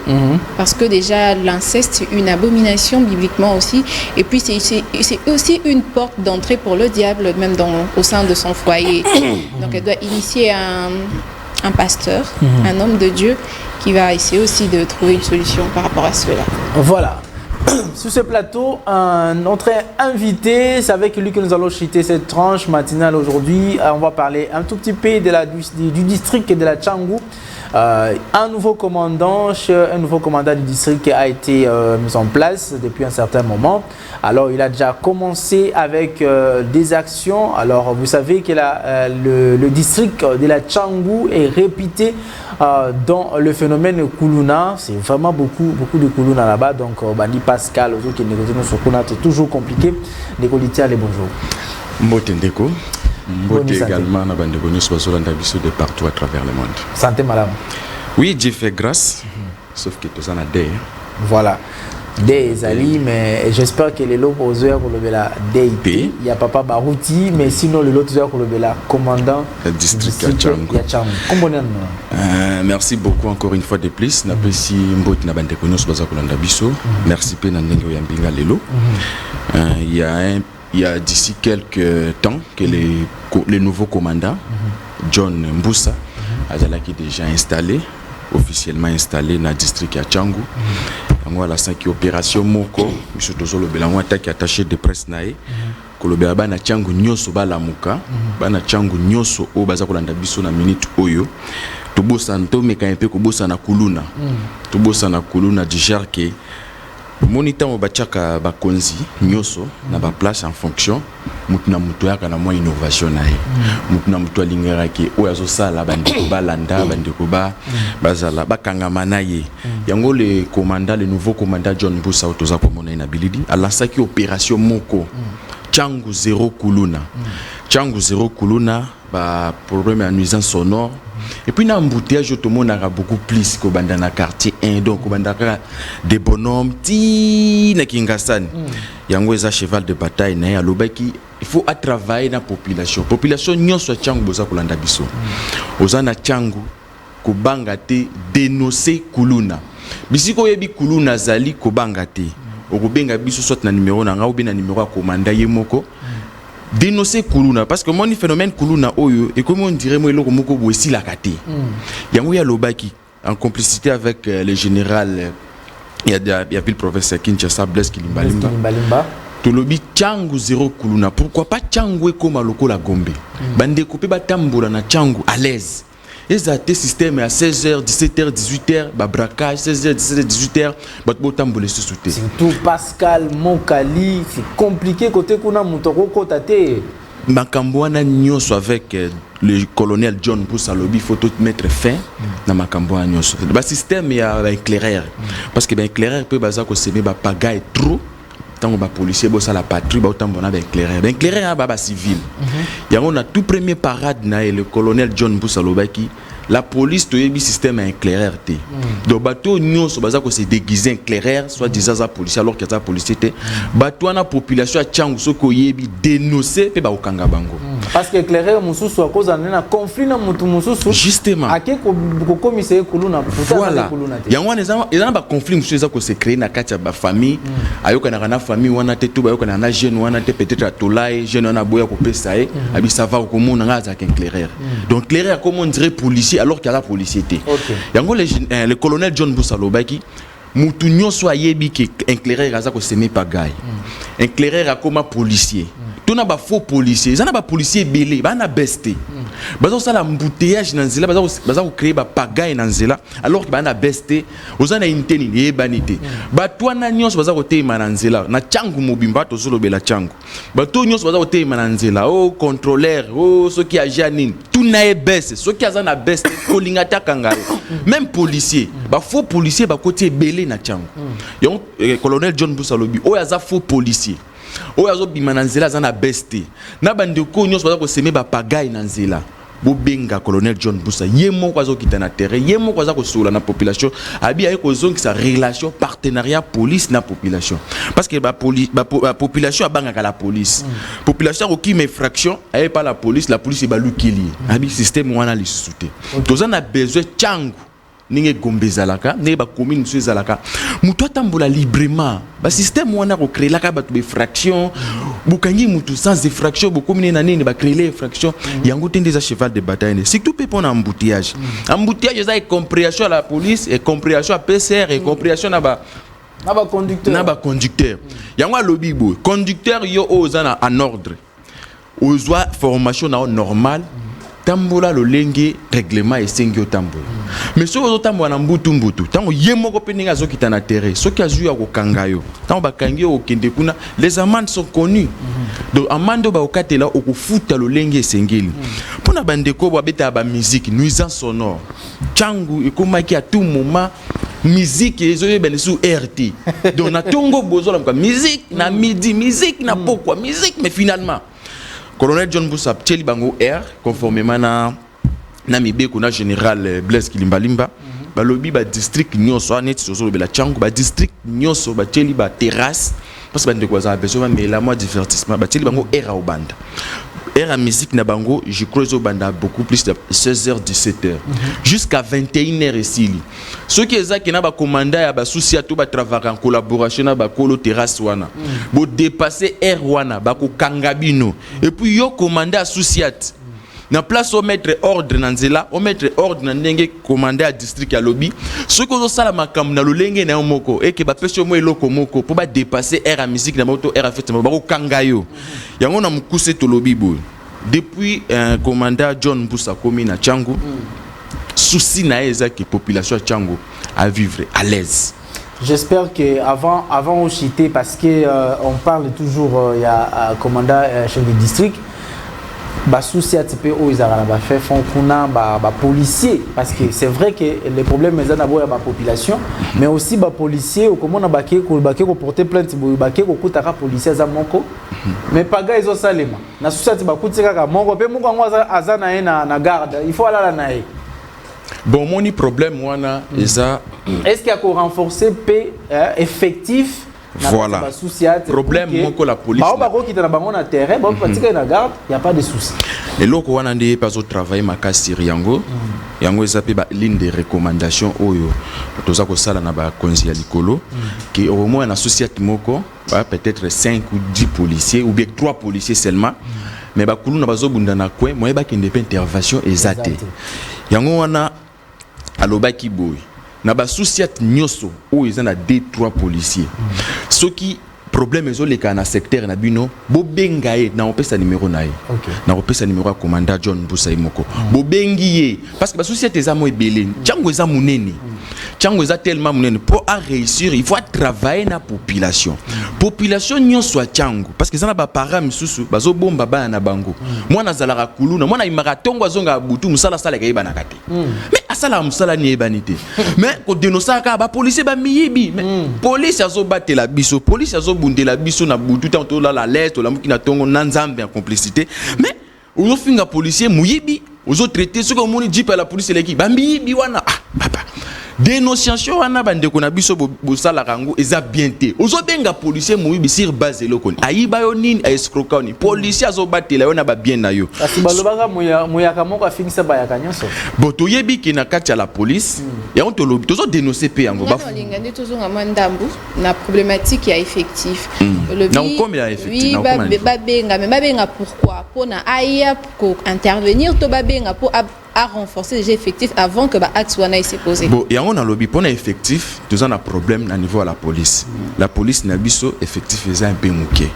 parce que déjà l'inceste c'est une abomination bibliquement aussi, et puis c'est aussi une porte d'entrée pour le diable, même au sein de son foyer. Donc elle doit initier un pasteur, un homme de Dieu, qui va essayer aussi de trouver une solution par rapport à cela. Voilà. Sur ce plateau, notre invité, c'est avec lui que nous allons chuter cette tranche matinale aujourd'hui. On va parler un tout petit peu du district de la Tchangou. Un nouveau commandant du district a été mis en place depuis un certain moment. Alors, il a déjà commencé avec des actions. Alors, vous savez que le district de la Tchangou est réputé dans le phénomène Koulouna. C'est vraiment beaucoup de Koulouna là-bas. Donc, Bani Pascal, c'est toujours compliqué. Ndeko Litiale, bonjour. Mbote Ndeko. Mbote également, de partout à travers le monde. Santé, madame. Oui, Dieu fait grâce, sauf que tout ça n'a des. Voilà. Des Ali, mais j'espère que les lots aux heures pour le Bela DIP. Il y a Papa Barouti, mais sinon le lot aux heures pour le Bela commandant le district Yachangou. Merci beaucoup encore une fois de plus. N'apprécie Mbot Nabande Konos Bazakolanda Bisso. Merci Penandengo Yambinga Lelo. Il y a d'ici quelques temps que les nouveaux commandants, John Mboussa, qui est déjà officiellement installé dans le district Yachangou. Voilà, c'est une opération Moko, M. Tozolo Belangwata qui est attaché de presse nae. Kolobela bana Tchangou nyoso bala muka, bana Tchangou nyoso o baza kolanda biso na minute oyo. Tobosa ntomeka un peu kobosa na Koulouna. Tobosa na Koulouna du genre que monita mo bachaka bakonzi nyoso na ba place en fonction mutuna mutu yaka na moi innovation nae mutuna mutu alingera ki oyazo sala bandeko balanda bandeko bazala bakangama naye yango le nouveau commandant John Mboussa otoza komona na bilidi alasaki opération Moko Tchangou 0 Koulouna Tchangou 0 Koulouna ba problème à nuisance sonore. Et puis, dans l'embouteillage, tout le monde a beaucoup plus que dans le quartier 1. Donc, il y a des bonhommes, il y a un cheval de bataille. Il faut travailler dans la population. La population, nous sommes Tchangou, nous sommes Bisso. Nous sommes Tchangou, nous sommes dénoncer Koulouna. Mais si vous avez Koulouna, Zali, vous avez Bisso, soit numéro, numéro commandant Yemoko. Dénoncer Koulouna parce que mon phénomène Koulouna oyo et comme on dirait moi le moko boisi la kate yango ya lobaki en complicité avec le général il y a le professeur Kinshasa Blaise Kilimbalimba to lobi Tchangou 0 Koulouna pourquoi pas Tchangou comme loko la Gombe bande couper batambola na Tchangou à l'aise. Ils ont un système à 16h, 17h, 18h, braquage, 16h, 17h, 18h, c'est tout Pascal, Monkali, c'est compliqué côté qu'on a montoro côté. Makambouana nyoso avec le colonel John Boussalobi, il faut tout mettre fin dans Makambouana nyoso. Le système est un éclaireur, parce que l'éclaireur peut baser que c'est pagaille trop. Tant que les policiers bossent à la patrouille, autant qu'on a des éclaireurs. Les éclaireurs sont civil. Il y a un tout premier parade, le colonel John Boussalobaki. La police a un système éclaireur. Donc, bateau nous c'est déguisé éclaireur, soit disant la police alors que la police était. Bateau la population a Tchangou soko yebi dénoncé pe ba okanga bango. Parce que éclaireur mususu à cause d'un conflit na mutu mususu. Justement. Ake ko commissaire kuluna. Voilà. Yango ils ont ba conflit mususu ko se créer na kati ba famille. Ayoka na famille wana te tuba ayoka na jeune wana te peut-être atolai jeune wana boya ko pesa e. Abi ça va ko mona nga za éclaireur. Donc éclaireur comme on dirait policier alors qu'il y a la policier. Yango le colonel John Mbusa Lobaki mutu nyonso ayebi ke éclaireur aza ko semer pagaille. Éclaireur akoma policier. Tuna ba faux policier, zana ba policier belé, ba na besté. Bazo sala embouteillage na nzela, bazo créer ba pagaille na nzela alors que ba na besté, ozana inteni yebanité. Ba twana nyonso bazo kotema na nzela, na changu mobimba to solo bela changu. Ba to nyonso bazo kotema na nzela, oh contrôleur, oh soki a janine, tout na ebesse, soki azana besté kolingata kangalo. Même policier, ba faux policier ba côté belé na changu. Yon colonel John Mbusa Lobi, oh yaza faux policier. O yazo bima na nzela za na beste na bandeko nyonso baza ko seme ba pagaille na nzela bo benga colonel John Mbusa yemo ko azo kita na terrain yemo ko aza ko sola na population abi ay ko zonki sa relation partenariat police na population parce que ba population abanga ka la police population ko ki infraction ay pas la police ba lukili abi système wana li souté toza na besoin changu ninge gombe zalaka ne ba commune so zalaka mutu atambola librement ba système wana ko créer la ka ba to fraction bukangi mutu sans effraction bo commune na nini ba créer les fractions yango tende za cheval de bataille surtout pe pona embouteillage za compréhension à la police et compréhension à PCR et compréhension na ba conducteur yango lobi bo conducteur yo ozana en ordre ozwa formation na normal tambola lo lenge règlement et sengyo tambola mais so zo tambola na mbutu tango yemo ko peninga zo kitana terrain so ki azu ya ko kangayo tango bakangi o kende kuna les amendes sont connues donc amande ba okatela o ko futa lo lenge sengeli pona bandeko ba beta ba musique nuisance sonore changu ekomaki à tout moment musique ezo yebene sous RT donc na tongo bozola kwa musique na midi musique na pokwa musique mais finalement colonel John Mbusa Tcheli bango R conformément na mibeko na général Blaise Kilimbalimba balobi ba district nyonso net sozo bela changu ba district nyonso ba Tcheli ba terrasse parce que bande ko za besoin mais la moi divertissement ba Tcheli bango R au banda R à musique na bango je crois au banda beaucoup plus de 16h 17h jusqu'à 21h ici ceux qui ezaki na ba commandant ya ba souci to ba travailler en collaboration na ba kolo terrasse wana bo dépasser R wana ba ko kangabino et puis yo commandant associate na place au mettre ordre na nzela au mettre ordre na ndenge commandant à district ya lobby ceux qui zo sala makam na lolenge na moko et que ba pese mo eloko moko pour ba dépasser R à musique na moto R à fait ba ko kangayo yango na mukuse to lobby bo depuis un commandant John Mbusa komi na Changu souci na eza que population Changu à vivre à l'aise. J'espère que avant au chité parce que on parle toujours il y a commandant chef de district ba souci a typé au izara ba fait font kuna ba policier parce que c'est vrai que les problèmes mais d'abord ya ba population mais aussi ba policier au comment na ba ko porter plainte ba ko kutaka policier za moko mais pas gars ils ont salema na souci a ba kutika ka moko pe moko azana na garde il faut aller na bon moni problème wana eza est-ce qu'il y a qu'on renforcer p effectif. Voilà. Problème moko la police. Terrain, il y a pas de souci. Et là on a des pas au travail makasi yango. Yango ezapé ba ligne de recommandation oyo. Toza ko sala na ba konzi ya likolo qui au moins na société moko peut-être 5 ou 10 policiers ou bien 3 policiers seulement. Mais ba kulu na bazo bunda na kwe moye ba kende pe intervention ezate. Yango wana alobaki boy. Na ba société nyoso où ils ont 2-3 policiers ceux qui problème ezo leka na secteur na bino bo bengaye na opesa numéro nae na opesa numéro ya commandant John Mbusa Imoko bo bengiye parce que ba société za mo ebele chango za munene chango za tellement munene pour à réussir il faut travailler na population nyonso a chango parce que ça na ba para misusu bazo bomba bana na bango mwana zalaka kuluna mwana imaka tongo azonga butu musala sala ka yebana kate mais asala musala ni yebanité mais ko denosaka ba policier ba miyibi mais police azo batela biso police azo bundela biso na butu tanto la lettre la mukina tongo nanzambe en complicité mais on finga policier muyibi ozo traiter ce que moni dit par la police l'équipe ba miyibi wana ah papa dénonciation wana bande ko na biso bosala rango eza bien te ozobenga policier moyibi sur base eloko ayiba yo nini escroquer ni policier azobatela yo na ba bien na yo kasi balobaka moyaka moko afingisa bayaka nyonso boto yebi ki na kati ya la police ya on to lobi tozo dénoncer pe yango ba lingandi tozo ngama ndambu na problématique ya effectif le na combien ya effectif oui babenga pourquoi pona aya pour intervenir to babenga pour à renforcer les effectifs avant que l'acte soit posé. Bon, et on a lobby pour un effectif, nous avons un problème à niveau de la police. La police n'a pas effectif est un peu mouqué.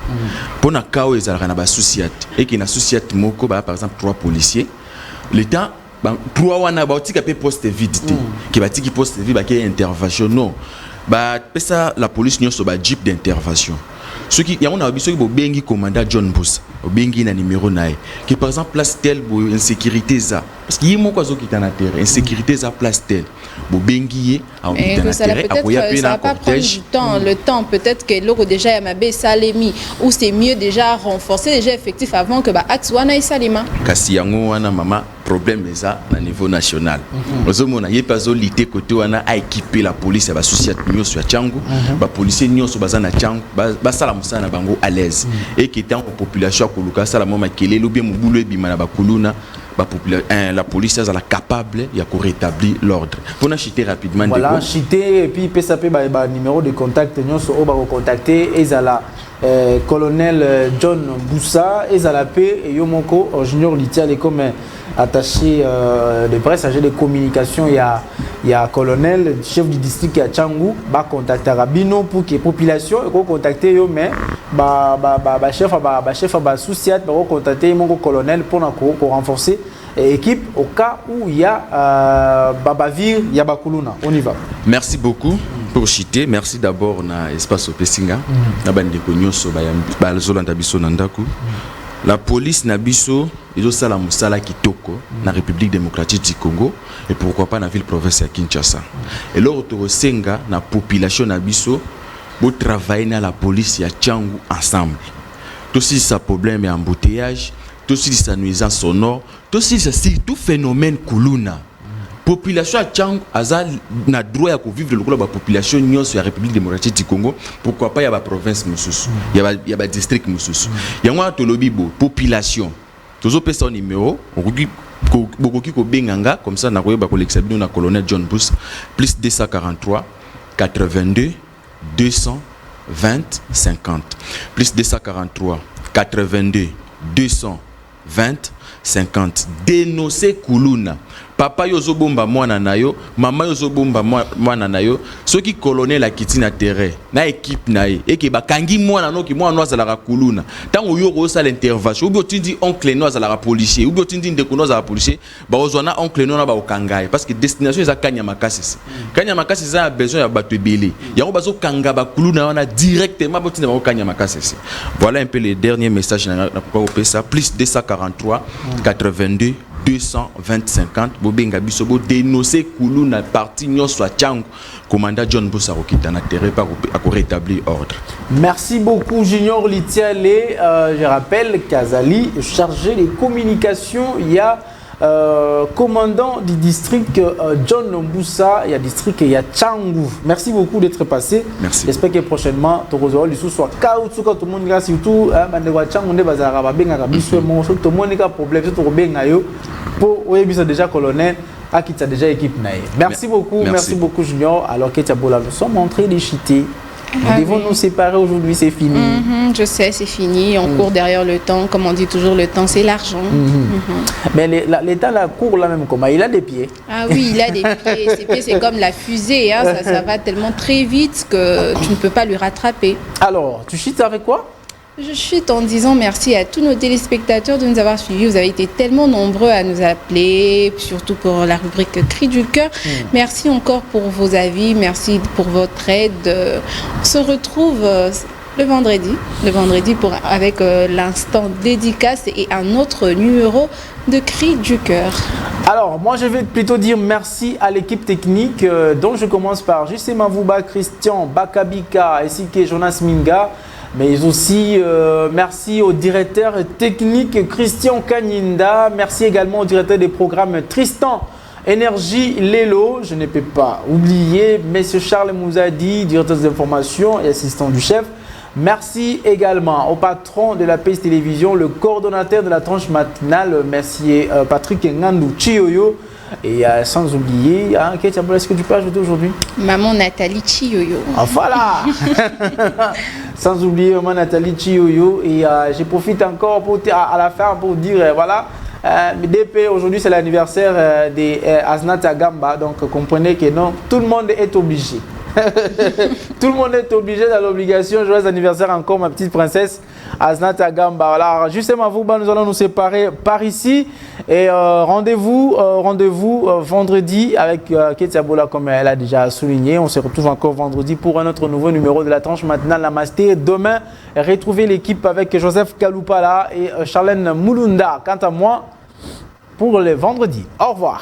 Pour un cas où ils ont un associé et qui est un associé moko par exemple 3 policiers, l'État 3 wana ba tika pe poste vide qui ba tiki poste vide ba qui intervention non. Ba ça la police nyo so ba jeep d'intervention. Ce qui y a on a besoin de bengi commandant John Buss bengi na numéro nae qui par exemple place telle bo insécurité ça parce qu'il y a moko zo qui ta na terre insécurité ça place telle bo bengi a on qui ta na terre a boya pe na cortège le temps peut-être que loko déjà ya mabe salemi ou c'est mieux déjà renforcer déjà effectif avant que ba axe wana salima kasi yango wana mama problème ça na niveau national ozomona ye pas lutter côté wana a équiper la police ba société nyoso ya Tchangu ba policier nyoso bazana Tchangu ba sala musana bango à l'aise et qui était en population à koluka sala mama kelelo ou bien mubulo ebima na bakuluna la police est capable de rétablir l'ordre. Pour chiter rapidement. Voilà, chiter et puis PSAP ba numéro de contact nyoso o ba contacter ezala colonel John Boussa ezala pe et Yomoko junior Litial comme attaché de presse, agent de communication, il y a colonel, chef du district à Tchangu, va contacter Rabino pour que la population ait contacté yo mais chef va souciat va contacter mon colonel pour renforcer l'équipe au cas où il y a Babavir, il y a Bakuluna. On y va. Merci beaucoup pour chiter. Merci d'abord na espace au Pessinga. Na bande ko nyoso ba zolanda biso nandaku. La police Nabiso, ils ont ça la musala kitoko na République démocratique du Congo et pourquoi pas na ville province à Kinshasa. Et l'autre senga na population Nabiso, pour travailler na la police ya Tchangu ensemble. Tout si ça problème et embouteillage, tout si ça nuisance sonore, tout si ça tout phénomène kuluna. Population à Tchangu aza na droit à vivre le la population nyons sur la République démocratique du Congo pourquoi pas y a ba province mususu y a ba district mususu y a moi to lobby bo population tozo pesa un numéro bokoki ko benganga comme ça na koyeba ko lexabino na colonel John Buss plus 243 82 220 50 plus 243 82 220 50 dénoncer kuluna papa yozo bomba mwana nayo mama yozo bomba mwana nayo soki colonel akiti na terrain na équipe nae et ke bakangi mwana no ki mwana azala ka kuluna tango yo ko sala intervention ou bien tindi oncle no azala ka policier ou bien tindi ndeko no azala policier ba ozona oncle no na ba okangai parce que destination eza kanya makasi za besoin ya bato ebele yango bazo kanga ba kuluna wana directement ba tindi ba kanya makasi. Voilà un peu les derniers messages na kwa opesa plus 243 82 220 50 bobenga bisobo dénoncer kuluna parti nyonso a Tchangu commandant John Buss Arokita na terrain pour rétablir ordre. Merci beaucoup Junior Litiale. Je rappelle qu'Azali chargé des communications, il y a commandant du district John Boussa, il y a district il y a Tchangu. Merci beaucoup d'être passé. Merci. J'espère que prochainement tout le monde ira surtout Tchangu ne bazara ba benga biso mo tout le monde a problème tout benga yo pour oyebisa déjà colonel a qui déjà équipe nae. Merci beaucoup, merci beaucoup Junior. Alors que Tiabola nous sommes en train de chiter. Nous devons nous séparer aujourd'hui, c'est fini. Je sais, c'est fini. On court derrière le temps. Comme on dit toujours, le temps, c'est l'argent. Mais l'État là, court là même comment? Il a des pieds. Ah oui, il a des pieds. Ses pieds, c'est comme la fusée. Hein. Ça va tellement très vite que tu ne peux pas lui rattraper. Alors, tu chites avec quoi? Je chute en disant merci à tous nos téléspectateurs de nous avoir suivis. Vous avez été tellement nombreux à nous appeler, surtout pour la rubrique Cri du cœur. Merci encore pour vos avis, merci pour votre aide. On se retrouve le vendredi avec l'instant dédicace et un autre numéro de Cri du cœur. Alors, moi je vais plutôt dire merci à l'équipe technique dont je commence par Jussi Mavouba, Christian Bakabika ainsi que Jonas Minga. Mais aussi merci au directeur technique Christian Kanyinda. Merci également au directeur des programmes Tristan Énergie Lelo, je ne peux pas oublier. Monsieur Charles Mouzadi, directeur des informations et assistant du chef. Merci également au patron de la PS Télévision, le coordonnateur de la tranche matinale, merci Patrick Ngandou Chioyo. Et sans oublier, est-ce que tu peux ajouter aujourd'hui? Maman Nathalie Chioyo. Ah, voilà. Sans oublier maman Nathalie Chioyo. Et je profite encore à la fin pour dire, voilà, DP, aujourd'hui c'est l'anniversaire des Aznat Agamba. Donc comprenez que non, tout le monde est obligé. Tout le monde est obligé dans l'obligation. Joyeux anniversaire encore ma petite princesse Aznat Agamba. Alors justement vous, nous allons nous séparer par ici et rendez-vous vendredi avec Ketiabola comme elle a déjà souligné. On se retrouve encore vendredi pour un autre nouveau numéro de la tranche matinale Namasté. Demain, retrouvez l'équipe avec Joseph Kaloupala et Charlène Moulunda. Quant à moi, pour le vendredi. Au revoir.